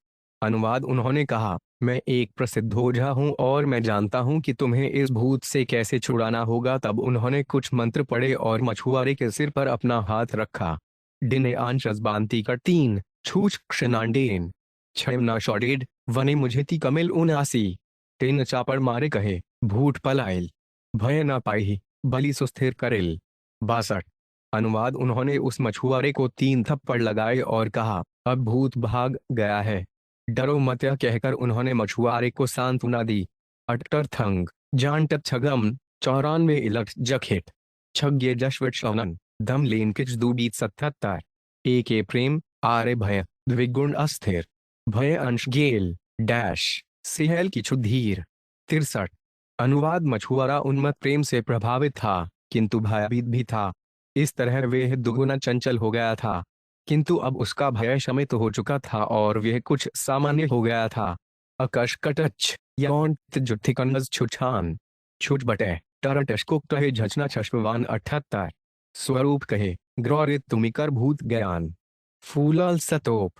अनुवाद उन्होंने कहा, मैं एक प्रसिद्ध ओझा हूँ और मैं जानता हूँ कि तुम्हें इस भूत से कैसे छुड़ाना होगा। तब उन्होंने कुछ मंत्र पढ़े और मछुआरे के सिर पर अपना हाथ रखा। डिने आंश बांती कर 3 छूछ क्षनांडेन छना शॉडेड वने मुझे ती कमिल 79। तेन चापड़ मारे कहे भूट पलायल, भय न पाई बलि सुस्थिर करेल 62। अनुवाद उन्होंने उस मछुआरे को 3 थप्पड़ लगाए और कहा, अब भूत भाग गया है, डरो मत। यह कहकर उन्होंने मछुआरे को सांत्वना दी। अटर थंग जानट छगम 94 इलट जखेट छग्ये जश्वट शौनन दम लेन किच दूबीत 77। एक प्रेम आरे भय द्विगुण अस्थिर, भय अंश गेल डैश सिहल की छुधीर 63। अनुवाद मछुआरा उन्मत्त प्रेम से प्रभावित था, किंतु भयभीत भी था। इस तरह वह दुगुना चंचल हो गया था, किंतु अब उसका भय शमित हो चुका था और वह कुछ सामान्य हो गया था। अकश कटच यौन जुत्थिकन्नज छुछान छुच बटे टरटश को कहे झचना छश्वान 78। स्वरूप कहे ग्रौरित तुमिकर भूत ज्ञान फूलाल सतोप,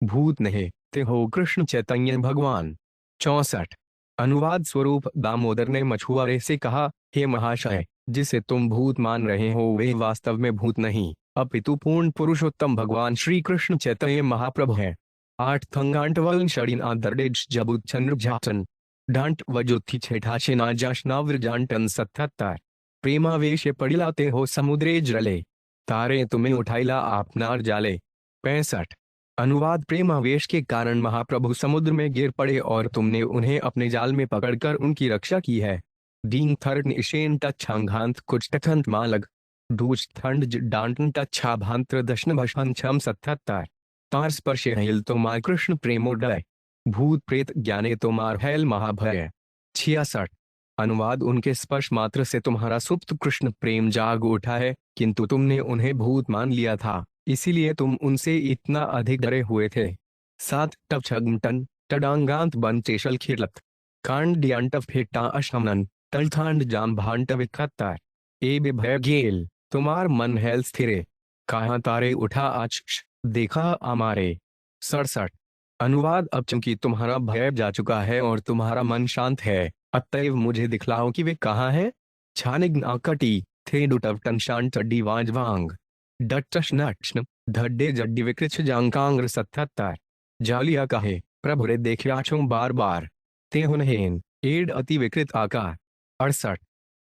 भूत नहे ते हो कृष्ण चैतन्य भगवान 64। अनुवाद स्वरूप दामोदर ने मछुआरे से कहा, हे महाशय, जिसे तुम भूत मान रहे हो वे वास्तव में भूत नहीं अपितु पूर्ण पुरुषोत्तम भगवान श्री कृष्ण चैतन्य महाप्रभु है। 8 थंगांटवल शरीन आदरडेज जबुत चंद्र जाचन डांट वजुत्थि छेठाशिना जाशनाव्रजांटन 77। प्रेमावेश पड़िलाते हो समुद्रे जले, तारे तुम्हें उठाइला आपनार जाले 65। अनुवाद प्रेमावेश के कारण महाप्रभु समुद्र में गिर पड़े और तुमने उन्हें अपने जाल में पकड़कर उनकी रक्षा की है। डींग थर्ड निशेन तछांघांत कुछ टखंत मालग डूच थंड डांटन तच्छा भांत्र दशन भशन 77। तार स्पर्श हिल तो मार कृष्ण प्रेमोदय, भूत प्रेत ज्ञाने तो मार हैल महाभय 66। अनुवाद उनके स्पर्श मात्र से तुम्हारा सुप्त कृष्ण प्रेम जाग उठा है, किंतु तुमने उन्हें भूत मान लिया था, इसीलिए तुम उनसे इतना अधिक डरे हुए थे। 7 टप छगमटन टडांगांत बन चेशल खिलत कांड डियांटफ फेटा अशमनन तलथांड जाम भांट 71। ए भय गेल तुम्हार मन हेल स्थिरे, कहाँ तारे उठा आज देखा हमारे 67। अनुवाद अब चूंकि तुम्हारा भय जा चुका है और तुम्हारा मन शांत है, अतएव मुझे दिखलाओ कि वे कहाँ है। छानिग्न कटी थे डुटवटन शांत डीवाज वांग डटश नक्ष्ण धड्डे जड्डी विकृछ जांकांग्र 77। जालिया कहे प्रभु रे देखियाछो बार बार ते हुनहेन एड अति विकृत आकार 68।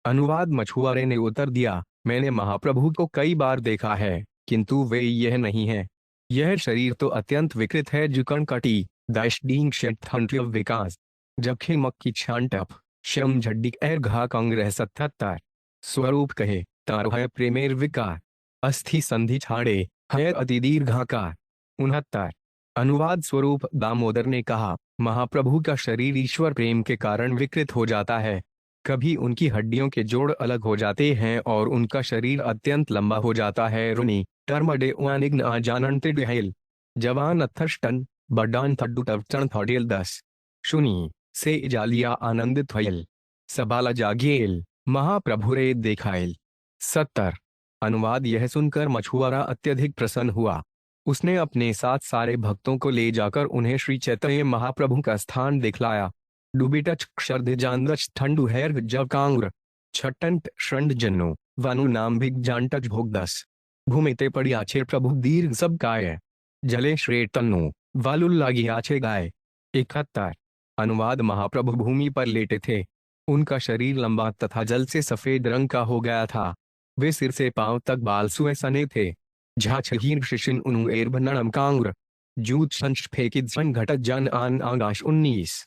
अनुवाद मछुआरे ने उत्तर दिया, मैंने महाप्रभु को कई बार देखा है, किंतु वे यह नहीं है। यह शरीर तो अत्यंत विकृत है। जुकण कटी दैशडींग शंट्य विकास जखे मक्की छांटप शम झड्डी एर घा कांग्रह 77। स्वरूप कहे तार है प्रेमेर विकार अस्थि संधि छाड़े है अति दीर्घाकार 69। अनुवाद स्वरूप दामोदर ने कहा, महाप्रभु का शरीर ईश्वर प्रेम के कारण विकृत हो जाता है, कभी उनकी हड्डियों के जोड़ अलग हो जाते हैं और उनका शरीर अत्यंत लंबा हो जाता है। रुनी टर्मडे वानिग्न आजानंते डेहेल जवान अथर्स्टन बडान थड्डुटवचन थॉडेल 10 शुनी से जालिया आनंदित हयल सबाला जागेल महाप्रभुरे देखायल 70। अनुवाद यह सुनकर मछुआरा अत्यधिक प्रसन्न हुआ। उसने अपने साथ सारे भक्तों को ले जाकर उन्हें श्री चैतन्य महाप्रभु का स्थान दिखलाया। डुबिटच क्षर्ध जानरच ठंडु हैर जव कांग्र छटंट श्रंड जन्नो वानु नाम भिग जानटच भोग 10 घूमेते पड़ी आछे प्रभु दीर्घ सब काय जले श्रेय तन्नो वालुल्लागी आछे गाय 71। अनुवाद महाप्रभु भूमि पर लेटे थे। उनका शरीर लंबा तथा जल से सफेद रंग का हो गया था। वे सिर से पांव तक बाल सुए सने थे। झाछहीर शिशिन उनु एर्बनम कांग्र जूत संश फेकिद सन घटत जन आन आगाश 19।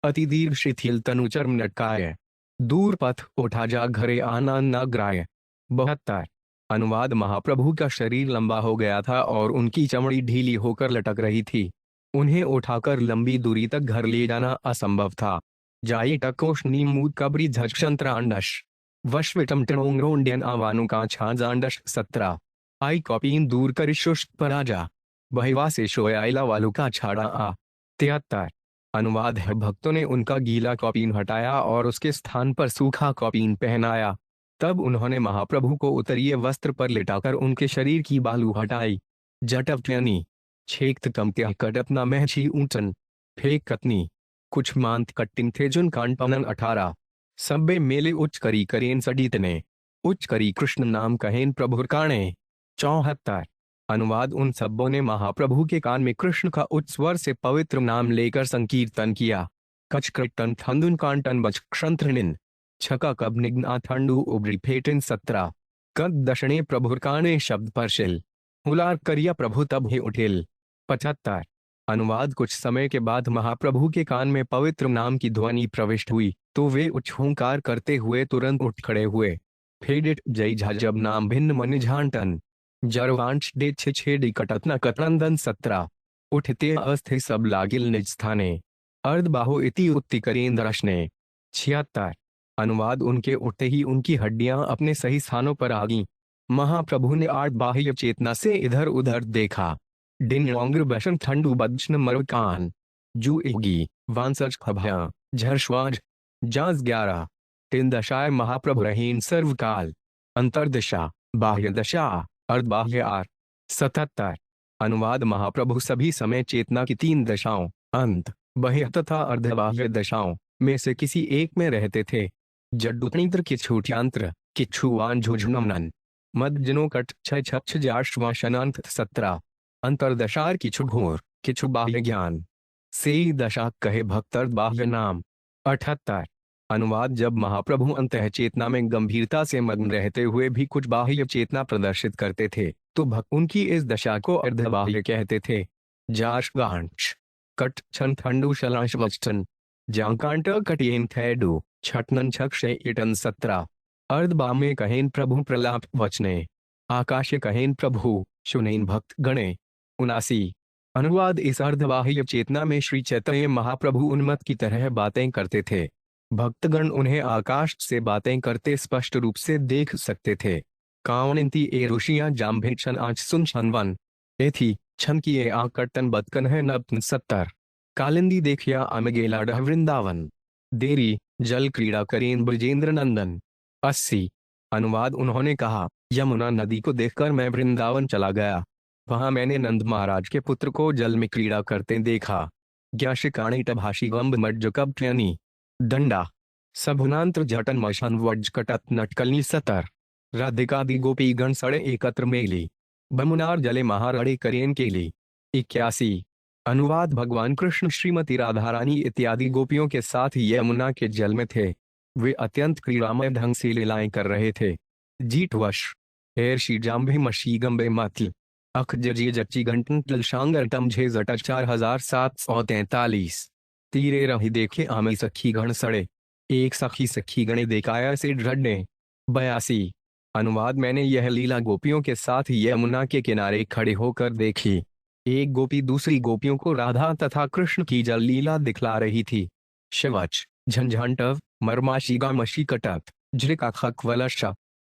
अति दीर्घ शिथिल तनु चर्म नटकाय दूर पथ उठा जा घरे आना न ग्राय 72। अनुवाद महाप्रभु का शरीर लंबा हो गया था और उनकी चमड़ी ढीली होकर लटक रही थी। उन्हें उठाकर लंबी दूरी तक घर ले जाना असंभव था। जाई टकोश नीमूद कबरी झक्षंत्रांडश वश्विटम टोंग्रोंडियन आवानु का छाजांडश 17। आई कॉपीन दूर कर शुष्क पराजा बहिवा से शोयाइला वालू का छाड़ा आ 73। अनुवाद है भक्तों ने उनका गीला कॉपीन हटाया और उसके स्थान पर सूखा कॉपीन पहनाया। तब उन्होंने महाप्रभु को उत्तरीय वस्त्र पर लिटाकर उनके शरीर की बालू हटाई। जटवत्यनी छेक्त कमत्या कटपना महची ऊंचन फेक कतनी कुछ मांत कट्टिन थे जुन कांटपनन 18। सब्बे मेले उच्च करी करेन सडीतने उच्च करी कृष्ण नाम कहेन प्रभुर काणे 74। अनुवाद उन सब्बों ने महाप्रभु के कान में कृष्ण का उच्च स्वर से पवित्र नाम लेकर संकीर्तन किया। कचक्रटन थंदुन कांटन बच क्षंत्रनिन छका कब निग्ना थंडु उबरी फेटिन 17। कद दशणे प्रभुर काणे शब्द परशिल हुलार करिया प्रभु तब ही उठिल 75। अनुवाद कुछ समय के बाद महाप्रभु के कान में पवित्र नाम की ध्वनि प्रविष्ट हुई तो वे उच्च हुंकार करते हुए तुरंत उठ खड़े हुए। फेडिट जय झजब नाम भिन्न मन झांटन जरवांश डे छेडी कटतना कतनंदन 17। उठते अस्थे सब लागिल निज स्थाने अर्धबाहो इति उत्ति करेंद्रशने 76। अनुवाद उनके उठते ही उनकी हड्डियां अपने सही स्थानों पर आ गईं। महाप्रभु ने 8 बाह्य चेतना से इधर उधर देखा। डिन लोंगर बशन ठंडू बदशन मरकान जू इगी वांसज खभया झरश्वाज जाज 11। 3 दशाएं महाप्रभु रहीन सर्वकाल अंतरदशा बाह्य दशा अर्धबाह्य 77। अनुवाद महाप्रभु सभी समय चेतना की 3 दशाओं अंत बाह्य तथा अर्धबाह्य दशाओं में से किसी एक में रहते थे। जड्डुतनीत्र किच्छूट्यांत्र किच्छुवान झुझुनमनन मदजनो कट छय छक्ष जाश्वाशनांत 17। अंतरदशार किछु घोर किछु बाह्य ज्ञान से दशा कहे भक्तर बाह्य नाम 78। अनुवाद जब महाप्रभु अंतः चेतना में गंभीरता से मग्न रहते हुए भी कुछ बाह्य चेतना प्रदर्शित करते थे तो भक्त उनकी इस दशा को अर्धबाह्य कहते थे। जाश्वांश कट छन ठंडु शलांश वचन जांकांट कटियन थैडु छटनन छक्षे इटन 17। अर्धबा में कहेन प्रभु प्रलाप वचने आकाश कहेन प्रभु सुनेन भक्त गणे 79। अनुवाद इस अर्धबाह्य चेतना में श्री चैतन्य महाप्रभु उन्मत्त की तरह बातें करते थे। भक्तगण उन्हें आकाश से बातें करते स्पष्ट रूप से देख सकते थे। कावनिंती ए ऋषियां जाम्भे छन आज सुन छनवन एथी छन की ए आकटन बतकन है नब्न 70। कालिंदी देखिया अमगेला डह वृंदावन देरी जल क्रीड़ा करेन ब्रजेंद्र नंदन 80। अनुवाद उन्होंने कहा यमुना नदी को देखकर मैं वृंदावन चला गया। वहां मैंने नंद महाराज के पुत्र को जल में क्रीड़ा करते देखा। ज्ञाशिकाणी टभाषी वंब मज्जकब ट्यनी दंडा सभुनांत्र जटन मशन वज्ज कटत नटकलनी 70। राधिकादि गोपी गण सड़े एकत्र मेली बमुनार जले महारणे करेन केली 81। अनुवाद भगवान कृष्ण श्रीमती राधा रानी इत्यादि गोपियों के साथ यमुना के जल में थे। वे अत्यंत क्रीड़ामय ढंग से लीलाएं कर रहे थे। जीतवश एर्शी जाम्भे मशी गंबे मातल अख जजी जच्ची घंटन तलशांगर टमझे जट 4743। तीरे रही देखे आमे सखी गण सड़े एक सखी गणे देखाया से ढड़ने 82। अनुवाद मैंने यह लीला गोपियों के साथ यमुना के किनारे खड़े होकर देखी। एक गोपी दूसरी गोपियों को राधा तथा कृष्ण की जल लीला दिखला रही थी। शिवच झंझांटव मर्माशिगा मशी कटत झृका खक वलश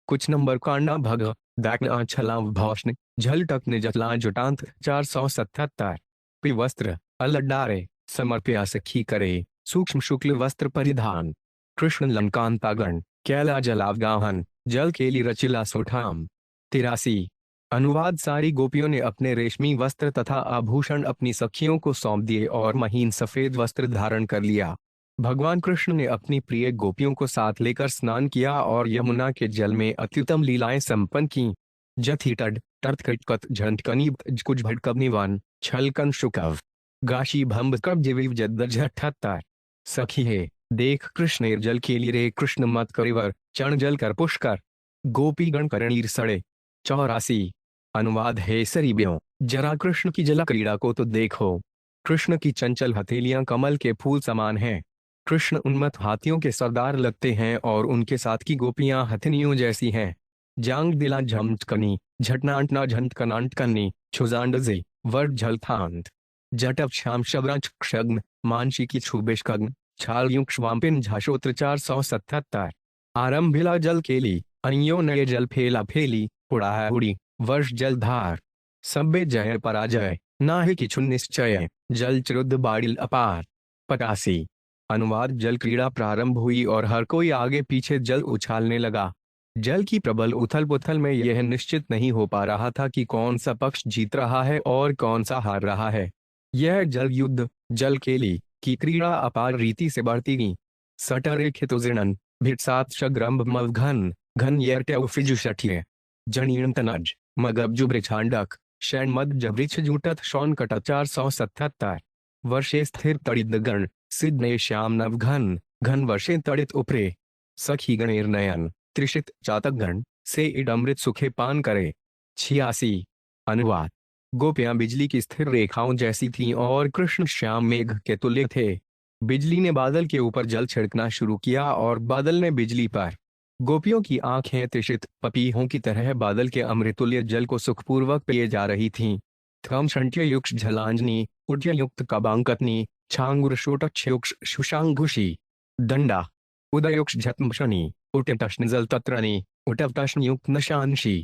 कुछ नंबर कांडा भग दाकना छलाव भौष्ण झल टक निजतला जुटांत 477 पि वस्त्र अलडारे समर्प्या सखी करे सूक्ष्म शुक्ल वस्त्र परिधान कृष्ण लंकांतागण कैला जलावगाहन जल केली रचिला सोठाम 83 अनुवाद सारी गोपियों ने अपने रेशमी वस्त्र तथा आभूषण अपनी सखियों को सौंप दिए और महीन सफेद वस्त्र धारण कर लिया। भगवान कृष्ण ने अपनी प्रिय गोपियों को साथ लेकर स्नान किया और यमुना के जल में अत्युत्तम लीलाएं संपन्न की। जथी तट तर्थकट झंटकनी कुछ भटकबनिवन छलकन शुकव गाशी भंब कब जीविव जद्दर सखी है देख कृष्ण जल के लिए रे कृष्ण मत करिवर चण जल कर पुष्कर गोपी गण करणीर सड़े 84 अनुवाद है सरीब्यों जरा कृष्ण की जला क्रीड़ा को तो देखो। कृष्ण की चंचल हथेलियां कमल के फूल समान हैं। कृष्ण उन्मत्त हाथियों के सरदार लगते हैं और उनके साथ की गोपियां हथिनियों जैसी हैं। जांग दिला झमकनी झटनांटना झंटकनांटकनी छुजांडजे वर्ड झलथांत जटप श्याम शबरांच क्षग्न मानशी की छुबेशकग्न छाल युग श्वाम्पिन झाशोत्र 477 आरंभिला जल केली अयो नये जल फेला फेली उड़ा है उड़ी वर्ष जलधार सब्बे जय पराजय नाहि किछु निश्चय जल चरुद्ध बाड़िल अपार 85 अनुवाद जल क्रीड़ा प्रारंभ हुई और हर कोई आगे पीछे जल उछालने लगा। जल की प्रबल उथल पुथल में यह निश्चित नहीं हो पा रहा था कि कौन सा पक्ष जीत रहा है और कौन सा हार रहा है। यह जल युद्ध जल केली की क्रीड़ा अपार रीति से बढ़ती गई। सटरे खितुजिणन भिटसात शग्रंभ मवघन घन येरटे जनीण तनज मगब जुब्रिछांडक शैन मद जबरिछ जूटत शौन कट 477 वर्षे स्थिर तड़िद गण सिद्धने श्याम नव घन घन वर्षे तड़ित उपरे सखी गणेर नयन त्रिषित चातक गण से इड अमृत सुखे पान करे। 86 अनुवाद गोपियां बिजली की स्थिर रेखाओं जैसी थीं और कृष्ण श्याम मेघ के तुल्य थे। बिजली ने बादल के ऊपर जल छिड़कना शुरू किया और बादल ने बिजली पर। गोपियों की आंखें त्रिषित पपीहों की तरह बादल के अमृतुल्य जल को सुखपूर्वक पिए जा रही थीं। थम शंट्ययुक्त झलांजनी उड्ययुक्त कबांकतनी छांगुरशोटक्षयुक्त शुशांगुषी दंडा उदयुक्त झत्मशनी उटटश्नजल तत्रनी उटवटश्नयुक्त नशांशी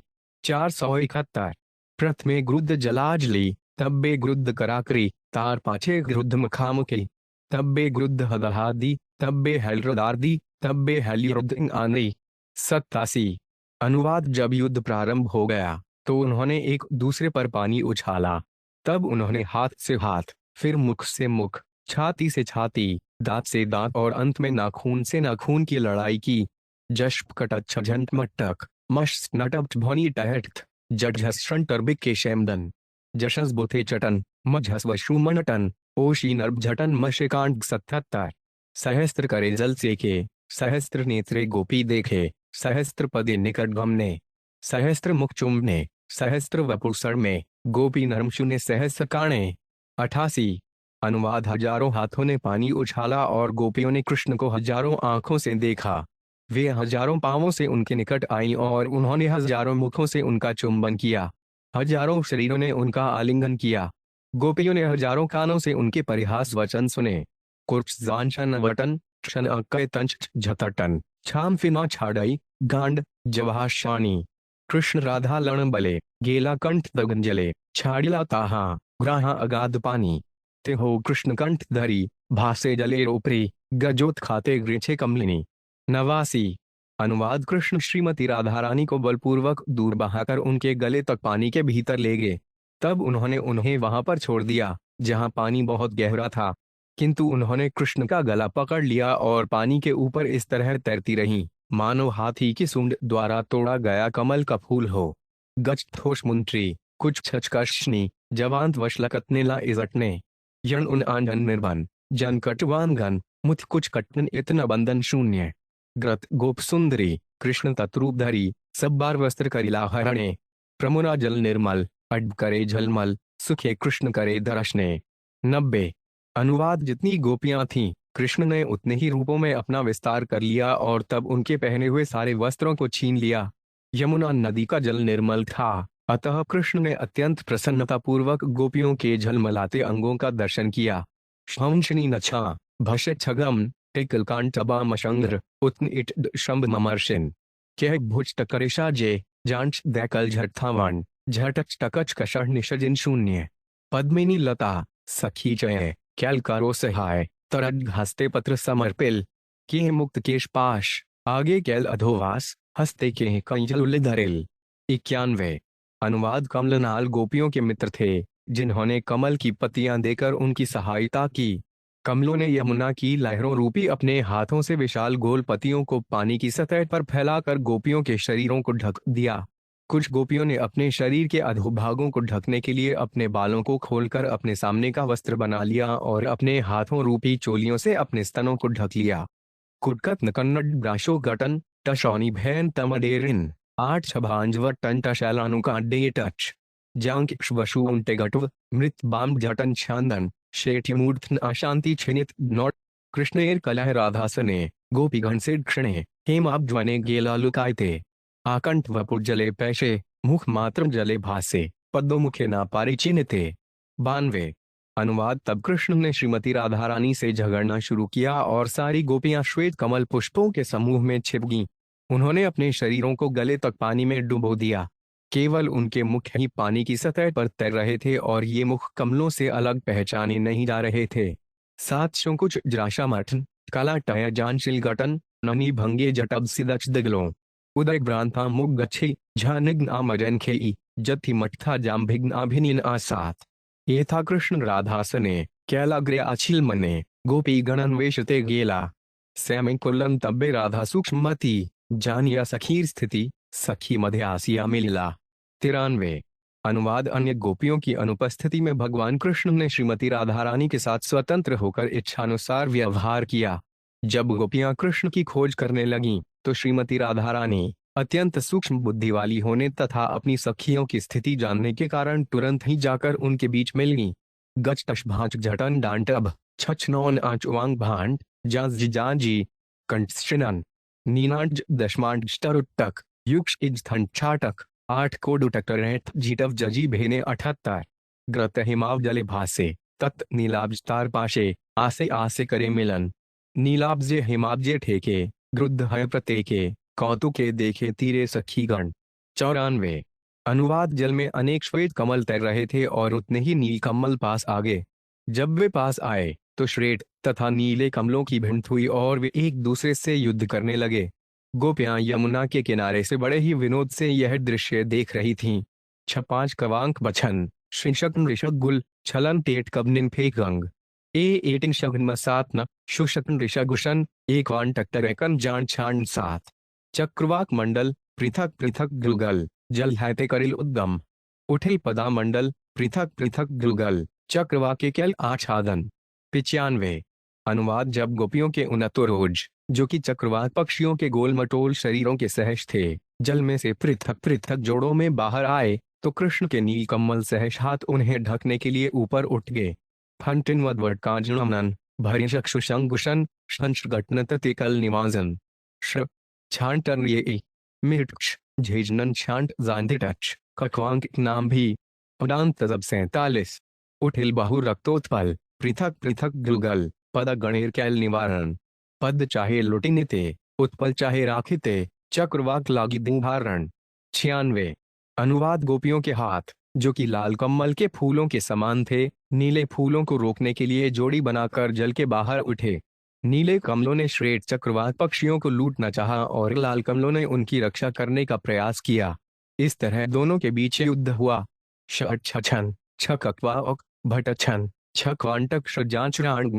471 प्रथमे ग्रुद्ध जलाजली तब्बे ग्रुद्ध कराकरी तार पाछे ग्रुद्ध मुखामुखी तब्बे ग्रुद्ध हदहादी तब्बे हैलरदारदी तब्बे हैलिरुद्ध आनरी 87 अनुवाद जब युद्ध प्रारंभ हो गया तो उन्होंने एक दूसरे पर पानी उछाला। तब उन्होंने हाथ से हाथ फिर मुख से मुख छाती से छाती दांत से दांत और अंत में नाखून से नाखून की लड़ाई की। जश्प कटच्छ झंट मट्टक मश नटप भौनी टहट जठझस्रन टर्बिक के शेमदन जशस बुथे चटन मझस वशुमनटन ओशी नर्भ झटन मशिकांड 77 सहस्त्र करे जल से के सहस्त्र नेत्रे गोपी देखे सहस्त्र पदे निकट गमने सहस्त्र मुख चुम्बने सहस्त्र वपुसर में गोपी नरमशु ने सहस्त्र काणे। 88 अनुवाद हजारों हाथों ने पानी उछाला और गोपियों ने कृष्ण को हजारों आंखों से देखा। वे हजारों पांवों से उनके निकट आईं और उन्होंने हजारों मुखों से उनका चुंबन किया। हजारों शरीरों ने उनका आलिंगन किया। गोपियों ने हजारों कानों से उनके परिहास वचन सुने। कुर्च जानशन वटन क्षण अकय तंच झतटन छाम फिना छाड़ई गांड जवाशानी कृष्ण राधा लण बले गेला कंठ दगंजले छाड़िला ताहा ग्राहा अगाध पानी ते हो कृष्ण कंठ धरी भासे जले रोपरी गजोत खाते गृछे कमलिनी। 89 अनुवाद कृष्ण श्रीमती राधा रानी को बलपूर्वक दूर बहाकर उनके गले तक पानी के भीतर ले गए। तब उन्होंने उन्हें वहां पर छोड़ दिया जहां पानी बहुत गहरा था, किंतु उन्होंने कृष्ण का गला पकड़ लिया और पानी के ऊपर इस तरह तैरती रहीं मानो हाथी की सूंड द्वारा तोड़ा गया कमल का फूल हो। गच ठोश मुंट्री कुछ छचकशनी जवांत वशलकतनेला इजटने यण उन आंजन निर्वन जन कटवान घन मुथ कुछ कटन इतना बंधन शून्य ग्रत गोप सुंदरी कृष्ण तत्रूप धरी सब बार वस्त्र करिला हरणे प्रमुना जल निर्मल अड्ब करे झलमल सुखे कृष्ण करे दर्शने। 90 अनुवाद जितनी गोपियां थीं कृष्ण ने उतने ही रूपों में अपना विस्तार कर लिया और तब उनके पहने हुए सारे वस्त्रों को छीन लिया। यमुना नदी का जल निर्मल था, अतः कृष्ण ने अत्यंत प्रसन्नता पूर्वक गोपियों के झलमलाते अंगों का दर्शन किया। शंशनी नछा भष्य छगम टिकल कांटबा मशंग्र उतन इट शंभ ममर्शिन कह भुज टकरेशा जे जांच दैकल झटथावान झटच टकच कषण निषजिन शून्य पद्मिनी लता सखी चय कैल करो सहाय तरद हस्ते पत्र समर्पिल के मुक्त केश पाश आगे कैल अधोवास हस्ते के कंजल धरिल 91 अनुवाद कमलनाल गोपियों के मित्र थे जिन्होंने कमल की पत्तियां देकर उनकी सहायता की। कमलों ने यमुना की लहरों रूपी अपने हाथों से विशाल गोल पत्तियों को पानी की सतह पर फैलाकर गोपियों के शरीरों को ढक दिया। कुछ गोपियों ने अपने शरीर के अधोभागों को ढकने के लिए अपने बालों को खोलकर अपने सामने का वस्त्र बना लिया और अपने हाथों रूपी चोलियों से अपने स्तनों को ढक लिया। कुटकत नकन्नड़ ब्राशो गटन टशौनी भैन तमडेरिन 8 छभांजव टन टशैलानुकाडे टच जांक वशु उन्टे गटव मृत बाम जटन छांदन शेठ्यमूर्धन अशांति छिनित नोट कृष्णेर कलह राधासने गोपीगण से क्षणे हेमाब्ज्वने गेलालुकायते आकंठ वपुर जले पैशे मुख मात्र जले भासे पद्दो मुखे ना पारिचिन्हते 92 अनुवाद तब कृष्ण ने श्रीमती राधा रानी से झगड़ना शुरू किया और सारी गोपियां श्वेत कमल पुष्पों के समूह में छिप गईं। उन्होंने अपने शरीरों को गले तक पानी में डुबो दिया। केवल उनके मुख ही पानी की सतह पर तैर रहे थे और ये मुख कमलों से अलग पहचाने नहीं जा रहे थे। 7 शंकुच जराशा मठन काला टय जानशिल गटन ननी भंगे जटब सिदच दिगलों उदय भ्रांता मुग गच्छे झानिग्न आमजन खेई जति मठथा जाम्भिग्न अभिनिन आसात ये था कृष्ण राधासने कैलाग्र अछिल मने गोपी गणन्वेषते गेला सैमिक कुल्लम तब्बे राधा सूक्ष्मती जानिया सखीर स्थिति सखी मध्य आसिया मिला। 93 अनुवाद अन्य गोपियों की अनुपस्थिति में भगवान कृष्ण ने श्रीमती राधा रानी के साथ स्वतंत्र होकर इच्छानुसार व्यवहार किया। जब गोपियां कृष्ण की खोज करने लगीं, तो श्रीमती राधा रानी अत्यंत सूक्ष्म बुद्धि वाली होने तथा अपनी सखियों की स्थिति जानने के कारण तुरंत ही जाकर उनके बीच मिल गईं। गच तश भांच झटन डांटब छछनौन आचवांग भांड जाजी कंठन नीनाट दशमांड स्टरुटक युक्ष इज थन छाटक 8 कोडुटक जीटव जजी भेने 78 ग्रत हिमाव जले भासे तत् नीलाब्ज तार पाशे आसे आसे करे मिलन नीलाब्जे हिमाब्जे ठेके ग्रुद्ध है प्रत्येके कौतुके देखे तीरे सखीगण। 94 अनुवाद जल में अनेक श्वेत कमल तैर रहे थे और उतने ही नील कमल पास आ गए। जब वे पास आए तो श्वेत तथा नीले कमलों की भिड़ंत हुई और वे एक दूसरे से युद्ध करने लगे। गोपियां यमुना के किनारे से बड़े ही विनोद से यह दृश्य देख रही थीं। 5 कवांक बछन शिशकन ऋषक गुल छलन टेट कबनिन फेकंग एटिंग शगन मसात न शुशकन ऋषगुशन एक वान टक्टरकन जान छान सात चक्रवाक मंडल पृथक पृथक गुलगल जल हैते करिल उद्गम उठिल पदा मंडल पृथक पृथक गुलगल चक्रवाके कैल आच्छादन। 95 अनुवाद जब गोपियों के उनतोरोज जो कि चक्रवात पक्षियों के गोल मटोल शरीरों के सहज थे जल में से पृथक पृथक जोड़ों में बाहर आए तो कृष्ण के नील कमल सहज हाथ उन्हें ढकने के लिए ऊपर उठ गए। फंटिन वदवट कांजनमन भरिशक्षुशंगुशन घटनतिकल निवाजन श्र छांटन ये मिर्च झेजनन छांट जांदिटच कक्वांक नाम भी उदांत तजब 47 उठिल बहु रक्तोत्पल पृथक पृथक गुलगल पद गणेर कैल निवारण पद चाहे लुटिनिते उत्पल चाहे राखिते चक्रवाक लागी दिंभारण। 96 अनुवाद गोपियों के हाथ जो कि लाल कमल के फूलों के समान थे नीले फूलों को रोकने के लिए जोड़ी बनाकर जल के बाहर उठे। नीले कमलों ने श्वेत चक्रवात पक्षियों को लूटना चाहा और लाल कमलों ने उनकी रक्षा करने का प्रयास किया। इस तरह दोनों के बीच युद्ध हुआ। छछन छकवाक भटछन छक्वांटक जांचराण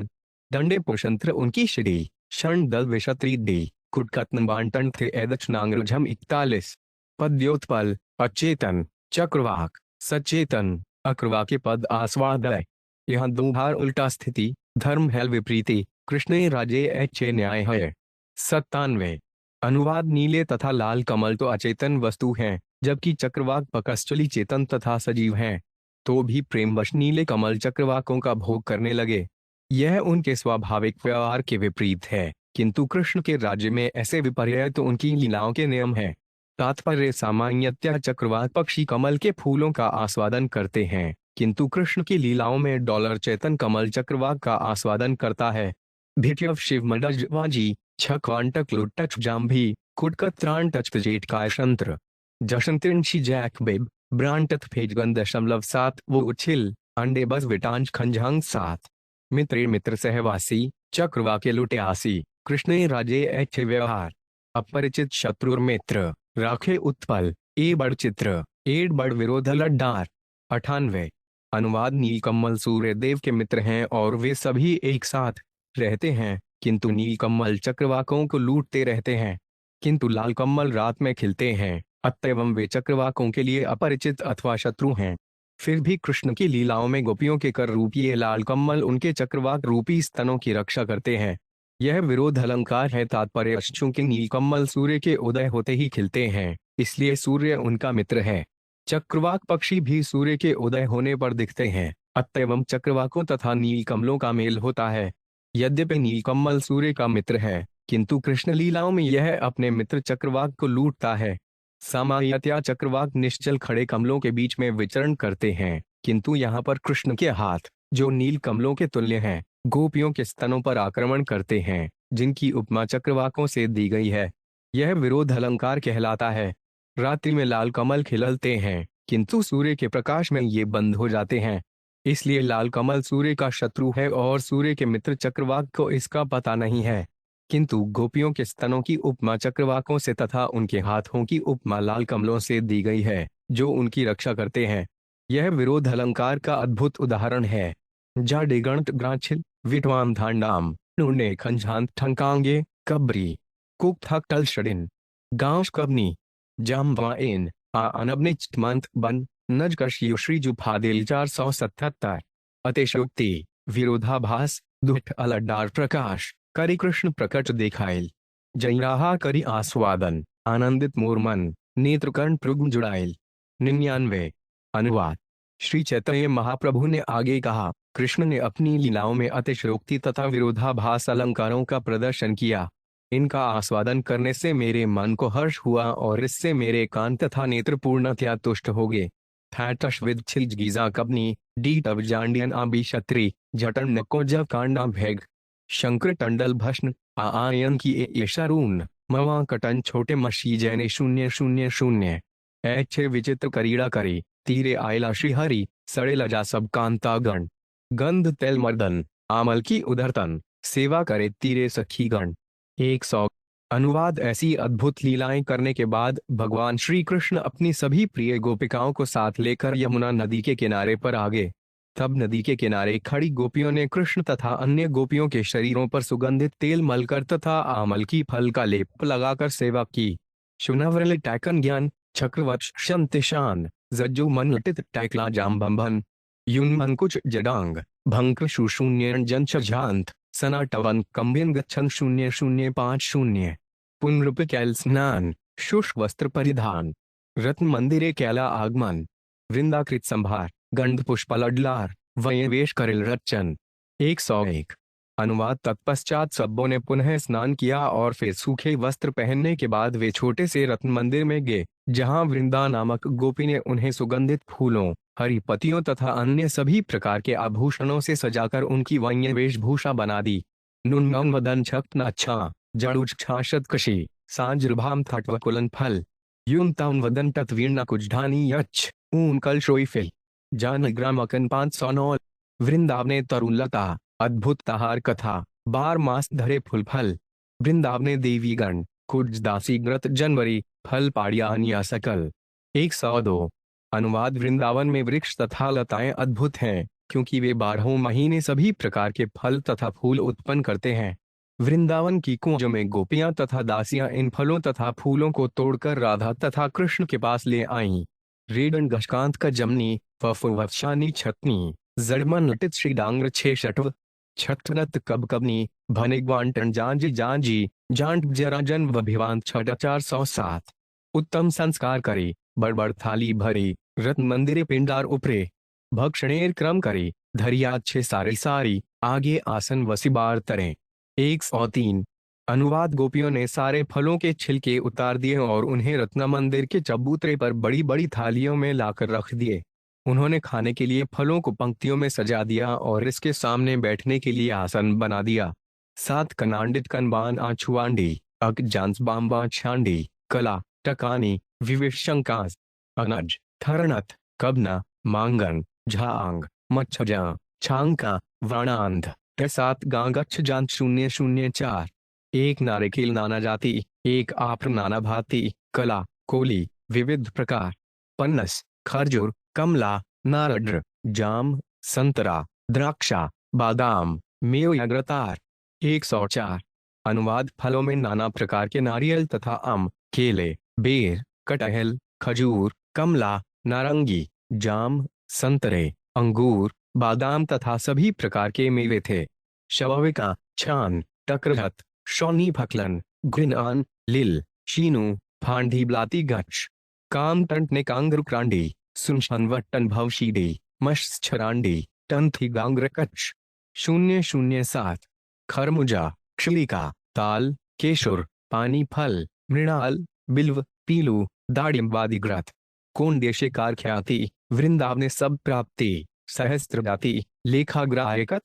दंडे पुषंत्र उनकी श्री क्षण दल विषत्री दी कुटकत्न बांटन थे एदचनांग्रझम 41 पद्योत्पल अचेतन चक्रवाक सचेतन अक्रवा के पद आस्वादय यहाँ दो बार उल्टा स्थिति धर्म है विपरीति कृष्ण राजे एचे न्याय है। 97 अनुवाद नीले तथा लाल कमल तो अचेतन वस्तु हैं जबकि चक्रवाक पकस्थली चेतन तथा सजीव हैं। तो भी प्रेमवश नीले कमल चक्रवाकों का भोग करने लगे। यह उनके स्वाभाविक व्यवहार के विपरीत है किंतु कृष्ण के राज्य में ऐसे विपर्य तो उनकी लीलाओं के नियम है। तात्पर्य सामान्यतः चक्रवात पक्षी कमल के फूलों का आस्वादन करते हैं किंतु कृष्ण की लीलाओं में डॉलर चेतन कमल चक्रवाक का आस्वादन करता है। भिट्यव शिव मडजवाजी छक्वांटक लुट्टच जाम्भी कुटकत्रांटच जेटकाय शंत्र जशंत्रिंशी जैक बेब ब्रांटत फेजगन 0.7 वो उछिल अंडे बस विटांश खंजांग 7 मित्रे मित्र सहवासी चक्रवा के लुटे आसी कृष्णे राजे ऐच्छे व्यवहार अपरिचित शत्रुर मित्र राखे उत्पल ए बड़ चित्र एड बड़ विरोध लड्डार 98 अनुवाद नीलकमल सूर्य देव के मित्र हैं और वे सभी एक साथ रहते हैं, किंतु नीलकमल चक्रवाकों को लूटते रहते हैं, किंतु लाल कमल रात में खिलते हैं, अतएव वे चक्रवाकों के लिए अपरिचित अथवा शत्रु हैं। फिर भी कृष्ण की लीलाओं में गोपियों के कर रूपी ये लाल कमल उनके चक्रवाक रूपी स्तनों की रक्षा करते हैं। यह विरोध अलंकार है। तात्पर्य चूंकि नीलकमल सूर्य के उदय होते ही खिलते हैं, इसलिए सूर्य उनका मित्र है। चक्रवाक पक्षी भी सूर्य के उदय होने पर दिखते हैं, अतएव चक्रवाकों तथा नीलकमलों का मेल होता है। यद्यपि नीलकमल सूर्य का मित्र है, किंतु कृष्ण लीलाओं में यह अपने मित्र चक्रवाक को लूटता है। सामान्यतया चक्रवाक निश्चल खड़े कमलों के बीच में विचरण करते हैं, किंतु यहाँ पर कृष्ण के हाथ, जो नील कमलों के तुल्य हैं, गोपियों के स्तनों पर आक्रमण करते हैं, जिनकी उपमा चक्रवाकों से दी गई है। यह विरोध अलंकार कहलाता है। रात्रि में लाल कमल खिलते हैं, किंतु सूर्य के प्रकाश में ये बंद हो जाते हैं, इसलिए लाल कमल सूर्य का शत्रु है और सूर्य के मित्र चक्रवाक को इसका पता नहीं है। किंतु गोपियों के स्तनों की उपमा चक्रवाकों से तथा उनके हाथों की उपमा लाल कमलों से दी गई है, जो उनकी रक्षा करते हैं। यह विरोध अलंकार का अद्भुत उदाहरण है। जाडेगणत ग्रांछिल विट्वाम धांडाम नुने खंझांत ठंकांगे कब्री कुक थक टल शडिन गांव कबनी जामवाइन आ अनबनिच मंत बन नजकश युश्री जुफादिल 477 अतिशोक्ति विरोधाभास दुष्ट अलड्डार प्रकाश करी कृष्ण प्रकट देखाइल जयराहा करी आस्वादन आनंदित मोरमन नेत्रकर्ण प्रुग्म जुड़ाइल 99 अनुवाद श्री चैतन्य महाप्रभु ने आगे कहा, कृष्ण ने अपनी लीलाओं में अतिशयोक्ति तथा विरोधाभास अलंकारों का प्रदर्शन किया। इनका आस्वादन करने से मेरे मन को हर्ष हुआ और इससे मेरे कान तथा नेत्र पूर्णतया तुष्ट हो गए। थैटशविद छिलजगीजा कबनी डी तव जांडियन आबी क्षत्रि जटन नको जव कांडा भेग शंकर टंडल भस्न आयन की यशारून मवा कटन छोटे मशी जैने 000 ऐच्छे विचित्र करीड़ा करी तीरे आयला श्रीहरि सड़े लजा सब कांतागण गंध तेल मर्दन आमल की उधरतन सेवा करे तीरे सखी गण 100 अनुवाद ऐसी अद्भुत लीलाएं करने के बाद भगवान श्री कृष्ण अपनी सभी प्रिय गोपिकाओं को साथ लेकर यमुना नदी के किनारे पर आ गए। तब नदी के किनारे खड़ी गोपियों ने कृष्ण तथा अन्य गोपियों के शरीरों पर सुगंधित तेल मलकर तथा आमल की फल का लेप लगाकर सेवा की। शुनवरल टैकन ज्ञान चक्रवक्ष शंतिशान जज्जो मन लटित टैकला जाम बंभन युन मन कुछ जडांग भंक्र शुशून्य जनशांत सनाटवन कंबिन गच्छन 0050 पुनरुप कैल स्नान शुष्क वस्त्र परिधान रत्न मंदिरे कैला आगमन वृंदाकृत संभार गंध पुष्प लडलार वयवेश करिल रचन 101 अनुवाद तत्पश्चात सबों ने पुनः स्नान किया और फिर सूखे वस्त्र पहनने के बाद वे छोटे से रत्न मंदिर में गए, जहां वृंदा नामक गोपी ने उन्हें सुगंधित फूलों, हरी पत्तियों तथा अन्य सभी प्रकार के आभूषणों से सजाकर उनकी वन्य वेशभूषा बना दी। नुन वदन छक्त अच्छा जड़ुज छाशत कशी सांजभाम थटवकुलन फल यून तवन वदन तत्वीर्ण कुजढानी यच्छ ऊन कल शोइफिल जान ग्रामकन 509 वृंदावने तरुलता अद्भुत तहार कथा 12 मास धरे फुल फल वृंदावने देवी गण कुज दासी ग्रत जनवरी फल पाड़िया अन्या सकल 102 अनुवाद वृंदावन में वृक्ष तथा लताएं अद्भुत हैं, क्योंकि वे 12 महीने सभी प्रकार के फल तथा फूल उत्पन्न करते हैं। वृंदावन की कुंजों में गोपियां तथा दासियां इन फलों तथा फूलों को तोड़कर राधा तथा कृष्ण के पास ले आईं। रेडन गशकांत का जमनी फफुवशानी छतनी जड़मन लटित श्रीडांग्र 6 छठनत कबकबनी भनिग्वांटन जांजी जांजी जांट जराजन वभिवांत 407 उत्तम संस्कार करे बड़बड़ थाली भरी रत्न मंदिरे पिंडार उपरे भक्षणेर क्रम करे धरिया 6 सारी सारी आगे आसन वसीबार तरे 103 अनुवाद गोपियों ने सारे फलों के छिलके उतार दिए और उन्हें रत्न मंदिर के चबूतरे पर बड़ी बड़ी थालियों में लाकर रख दिए। उन्होंने खाने के लिए फलों को पंक्तियों में सजा दिया और इसके सामने बैठने के लिए आसन बना दिया। सात कनांडित कनबान आछुआंडी अक जांस बाम्बा छांडी कला टकानी विविशंकास अनज थरणत कबना मांगन झांग मच्छजा छांका वाणांध सात गांगच्छ जांत 004 एक नारिकेल नाना जाति एक आप्र नाना भांति कला कोली विविध प्रकार 50 खरजूर कमला नारद्र जाम संतरा द्राक्षा बादाम मेव अग्रतार 104 अनुवाद फलों में नाना प्रकार के नारियल तथा आम केले बेर कटहल खजूर कमला नारंगी जाम संतरे अंगूर बादाम तथा सभी प्रकार के मेवे थे। शवविका छान टकरहत शौनी फकलन घृणान लिल शीनु फांडी ब्लाती गच्छ काम टंट ने कांग्रुक्रांडी सुनशनवट्टन भवशीडी मश्छरांडी टंथी गांग्रकच्छ 007 खरमुजा क्षलिका ताल केशुर पानी फल मृणाल बिल्व पीलू दाड़िम्बादिग्रथ कौन देशे कार ख्याति वृंदावने सब प्राप्ति सहस्त्र जाति लेखाग्राहकत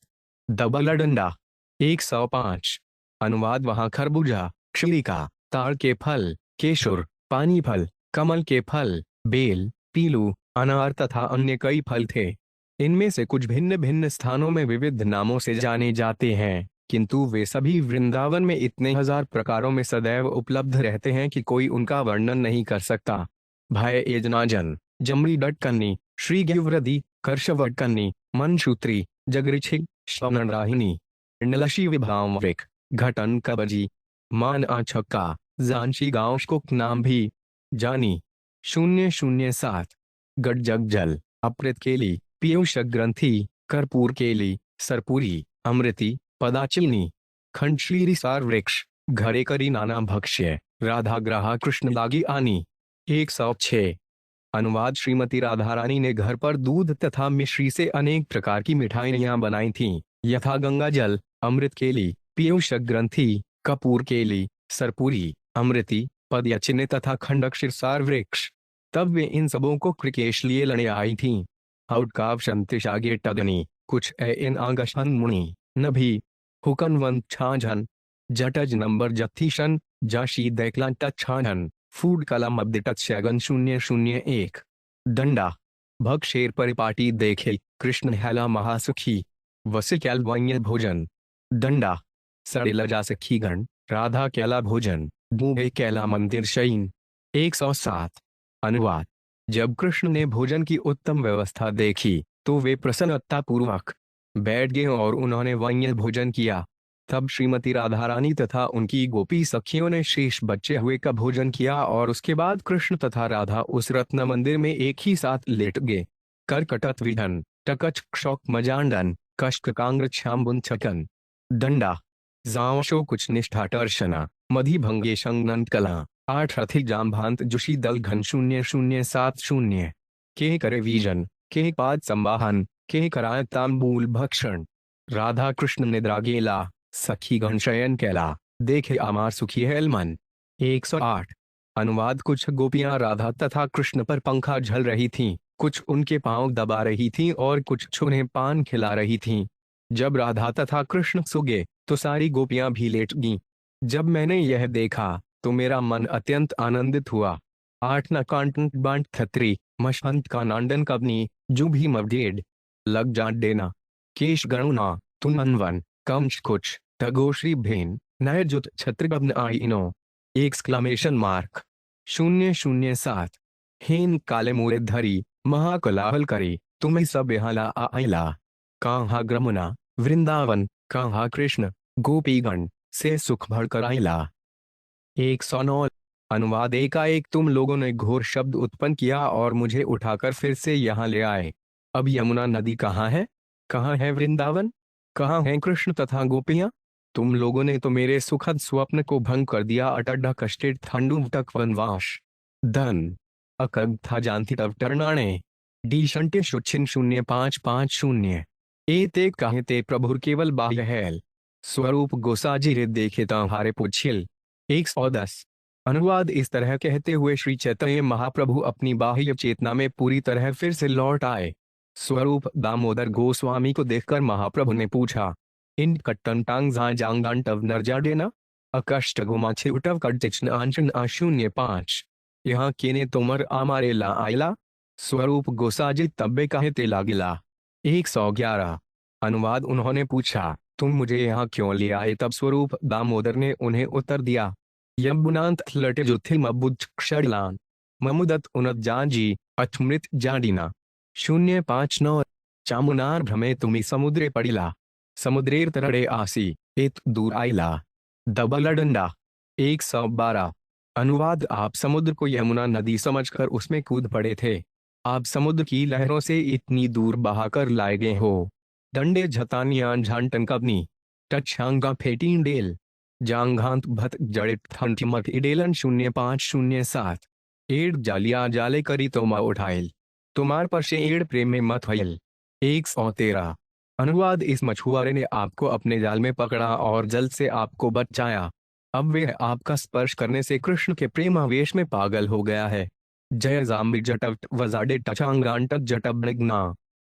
दबलडंडा 105 अनुवाद वहां खरबूजा क्षलिका ताड़ के फल केशुर पानी फल कमल के फल बेल पीलू अनार तथा अन्य कई फल थे। इनमें से कुछ भिन्न भिन्न स्थानों में विविध नामों से जाने जाते हैं, किंतु वे सभी वृंदावन में इतने हजार प्रकारों में सदैव उपलब्ध रहते हैं कि कोई उनका वर्णन नहीं कर सकता। भय एजनाजन जमरी डटकन्नी श्री गिवरदी कर्षवटकन्नी मनशूत्री जगरिछी श्वनराहिनी नलशी विभावरिक घटन कबजी मान आछक्का जानशी गांव कुक नाम भी जानी 007 गडजग जल अप्रित केली पीयूष ग्रंथि कर्पूर केली सरपुरी अमृति पदाचिलनी खंडश्री सार वृक्ष घरे करी नाना भक्ष्य राधा ग्राहा कृष्ण लागी आनी 106 अनुवाद श्रीमती राधा रानी ने घर पर दूध तथा मिश्री से अनेक प्रकार की मिठाइयां बनाई थीं, यथा गंगा जल अमृत केली पीयूष ग्रंथि कपूर केली सरपुरी अमृति पदयचिन्ह तथा खंडक शिरसार वृक्ष। तब वे इन सबों को क्रिकेश लिए लड़े आई थीं। हौटकाव शंतिशागे टदनी कुछ इन आगशन मुनि नभी हुकनवंत छाझन जटज नंबर जत्थीशन जाशी दैकलां छाझन फूड कलम अब्दिटत शैगन 001 दंडा भग शेर परिपाटी देखे कृष्ण हैला महासुखी वसिक्याल वन्य भोजन दंडा सड़ेला जा सखी गण राधा कैला भोजन बूढ़े कैला मंदिर शयीन 107 अनुवाद जब कृष्ण ने भोजन की उत्तम व्यवस्था देखी तो वे प्रसन्नता पूर्वक बैठ गए और उन्होंने वन्य भोजन किया। तब श्रीमती राधा रानी तथा उनकी गोपी सखियों ने शेष बचे हुए का भोजन किया और उसके बाद कृष्ण तथा राधा उस रत्न मंदिर में एक ही साथ लेट गए। करकटत विधन टकच क्षौक मजांडन कष्ट कांग्र छाम्बुन छकन दंडा जावशो कुछ निष्ठाटर्शना मधि भंगे शंगनंत कला 8 रथि जाम्भांत जुशी दल घन 0070 के करे वीजन के पाद संवाहन के कराय तांबूल भक्षण राधा कृष्ण निद्रा गेला सखी गण शयन कैला देखे अमार सुखी है मन 108 अनुवाद कुछ गोपियां राधा तथा कृष्ण पर पंखा झल रही थीं, कुछ उनके पांव दबा रही थीं और कुछ छुने पान खिला रही थीं। जब राधा तथा कृष्ण सो गए तो सारी गोपियां भी लेट गईं। जब मैंने यह देखा तो मेरा मन अत्यंत आनंदित हुआ। 8 न कांटंट बांट खत्री मशहंत का नांडन कबनी जू भी मवडेड लग जाट देना केश गणुना तुम अनवन कमच कुछ तगोश्री भेन नय जुत छत्रगबन आईनो एक्सक्लेमेशन मार्क 007 हेन काले मूरे धरी महाकलाहल करी तुम्हें सब हाला आइला कहाँ ग्रमुना वृंदावन कहाँ कृष्ण गोपीगण से सुख भड़कर आइला 109 अनुवाद एकाएक तुम लोगों ने घोर शब्द उत्पन्न किया और मुझे उठाकर फिर से यहाँ ले आए। अब यमुना नदी कहाँ है? कहाँ है वृंदावन? कहाँ हैं कृष्ण तथा गोपियां? तुम लोगों ने तो मेरे सुखद स्वप्न को भंग कर दिया। अटड्डा कष्टेड थंडू तक वनवास धन अकग था जानती तब टरनाणे डी शंटे शुच्छिन 0550 एते कहते प्रभुर केवल बाह्य हैल स्वरूप गोसाजी देखे ताहारे पुछिल 110 अनुवाद इस तरह कहते हुए श्री चैतन्य महाप्रभु अपनी बाह्य चेतना में पूरी तरह फिर से लौट आए। स्वरूप दामोदर गोस्वामी को देखकर महाप्रभु ने पूछा, इन कट्टन टांग जांगान टव नरजाडेना अकष्ट गुमा छिटव कटिचन आंचन आशून्य 5। यहाँ केने तोमर आमारे ला आयला स्वरूप गोसाजित तब्बे काहे ते लागिला। 111। अनुवाद उन्होंने पूछा, तुम मुझे यहाँ क्यों ले आए? तब स्वरूप दामोदर ने उन्हें उत्तर दिया, यम्बुनांत लटे जुथिल मबुद क्षड़लान ममुदत उनत जांजी अथमृत जाडीना। 059। चामुनार भ्रमे तुमी समुद्रे पड़िला समुद्रेर तरड़े आसी एत दूर आइला दबलडंडा। 112। अनुवाद आप समुद्र को यमुना नदी समझकर उसमें कूद पड़े थे। आप समुद्र की लहरों से इतनी दूर बहाकर लाए गए हो। दंडे झतानियान झांटन कबनी टछांगा फेटीन डेल जांघांत भत जड़ित थंटिमत इडेलन। 0507। एड़ जालिया जाले करी तोमा उठाइल तुम्हार पर से एड़ प्रेम में मत हयल। 113। अनुवाद इस मछुआरे ने आपको अपने जाल में पकड़ा और जल से आपको बचाया। अब वह आपका स्पर्श करने से कृष्ण के प्रेमावेश में पागल हो गया है। जय जाम्बी जटवट वजाडे टचांगांट जटबनिग्ना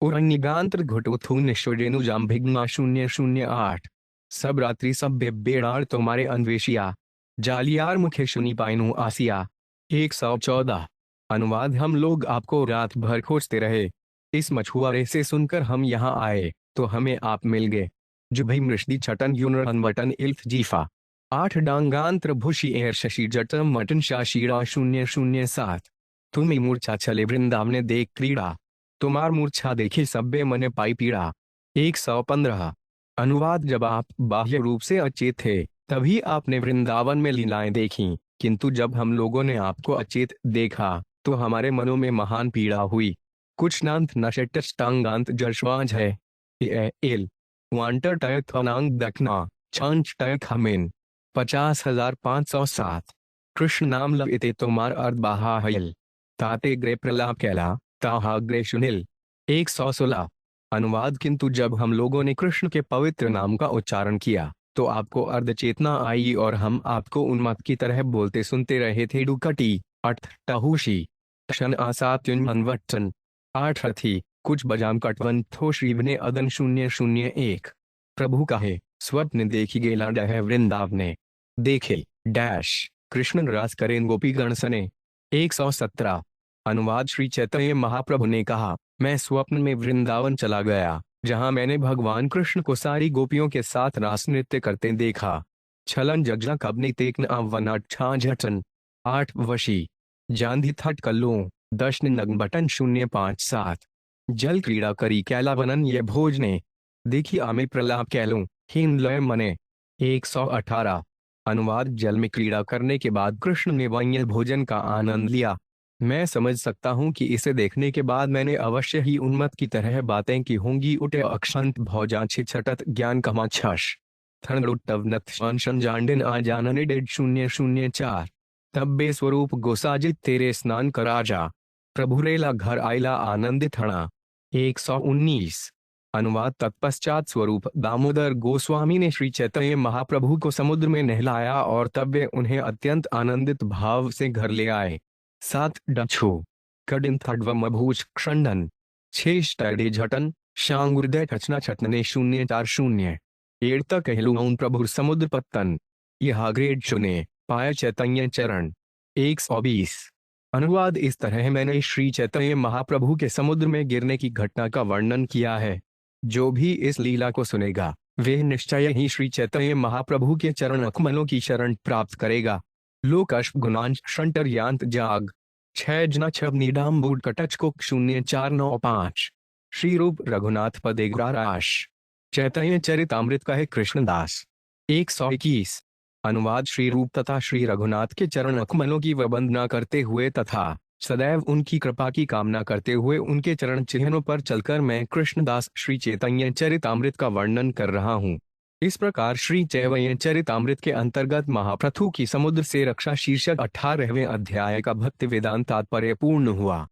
उरनिगांत्र घुटुथु निश्वरेनु जाम्भिग्ना। 008। सब रात्रि सब बेड़ार तुम्हारे अन्वेषिया जालियार मुखे सुनी पाइनु आसिया। 114। अनुवाद हम लोग आपको रात भर खोजते रहे। इस मछुआरे से सुनकर हम यहाँ आए तो हमें आप मिल गए। जुभई मृषदि छटन यूनर अनवटन इल्थ जीफा 8 डांगांत्र भुषि एर शशि जटम मटन शाशीड़ा। 007। तुम्ही मूर्छा चले वृंदावने देख क्रीड़ा तुम्हार मूर्छा देखे सब्बे मने पाई पीड़ा। 115। अनुवाद जब आप बाह्य रूप से अचेत थे तभी आपने वृंदावन में लीलाएं देखीं, किंतु जब हम लोगों ने आपको अचेत देखा तो हमारे मनों में महान पीड़ा हुई। कुछ नांत नशेटांगांत जर्श्वाज है एल वांटर टय थनांग दखना छांच टय खमेन 50,507। कृष्ण नाम लविते तुम्हार अर्ध बाहा हयल ताते ग्रे प्रलाप कैला ताहा ग्रे सुनिल। 116। अनुवाद किंतु जब हम लोगों ने कृष्ण के पवित्र नाम का उच्चारण किया तो आपको अर्धचेतना आई और हम आपको उन्मत्त की तरह बोलते सुनते रहे थे। डुकटी अठ टहूशी शन आसात्युन मनवटन 8 रथी कुछ बजाम कटवन थो श्रीवने अदन। 001। प्रभु कहे स्वप्न देखी गेला डह वृंदावने देखे डैश कृष्ण रस करें गोपीगण सने। 117। अनुवाद श्री चैतन्य महाप्रभु ने कहा, मैं स्वप्न में वृंदावन चला गया जहां मैंने भगवान कृष्ण को सारी गोपियों के साथ रास नृत्य करते देखा। छलन जगजा कबनी तेकन अवनाट छाझटन 8 वशी जांधी थट कल्लो दशन नग बटन। 057। जल क्रीड़ा करी कैलावनन ये भोजने देखी आमे प्रलाप कैलो हिन लय मने। 118। अनुवाद जल में क्रीड़ा करने के बाद कृष्ण ने वन्य भोजन का आनंद लिया। मैं समझ सकता हूँ कि इसे देखने के बाद मैंने अवश्य ही उन्मत्त की तरह बातें की होंगी। उठे अक्षंत भौजाछे छटत ज्ञान कमा छश थनरुटवनथन जांडिन आ जानने 004। तब बे स्वरूप गोसाजित तेरे स्नान करा जा प्रभु रेला घर आइला आनंदित हणा। 119। अनुवाद तत्पश्चात स्वरूप दामोदर गोस्वामी ने श्री चैतन्य महाप्रभु को समुद्र में नहलाया और तब वे उन्हें अत्यंत आनंदित भाव से घर ले आए। 7 डछो कडिन थडवम अभूज क्षंडन 6 टैडे झटन शांगुर्दय ठचना छटने 040 एड़ता कहलुन प्रभु समुद्र पत्तन यह ग्रेड चुने पाया चैतन्य चरण। 120। अनुवाद इस तरह मैंने श्री चैतन्य महाप्रभु के समुद्र में गिरने की घटना का वर्णन किया है। जो भी इस लीला को सुनेगा वे निश्चय ही श्री चैतन्य महाप्रभु के चरण अकमलों की शरण प्राप्त करेगा। लोकश गुणांश शंटर यांत जाग 6 जना छब नीडाम बूढ़ कटच को 0495 श्री रूप रघुनाथ पदेग्राराश चैतन्य चरितामृत कहे कृष्णदास। 121। अनुवाद श्री रूप तथा श्री रघुनाथ के चरण अकमलों की वंदना करते हुए तथा सदैव उनकी कृपा की कामना करते हुए उनके चरण चिन्हों पर चलकर मैं कृष्णदास श्री चैतन्य चरितामृत का वर्णन कर रहा हूँ। इस प्रकार श्री चैतन्य चरितामृत के अंतर्गत महाप्रभु की समुद्र से रक्षा शीर्षक 18वें अध्याय का भक्ति वेदांत तात्पर्य पूर्ण हुआ।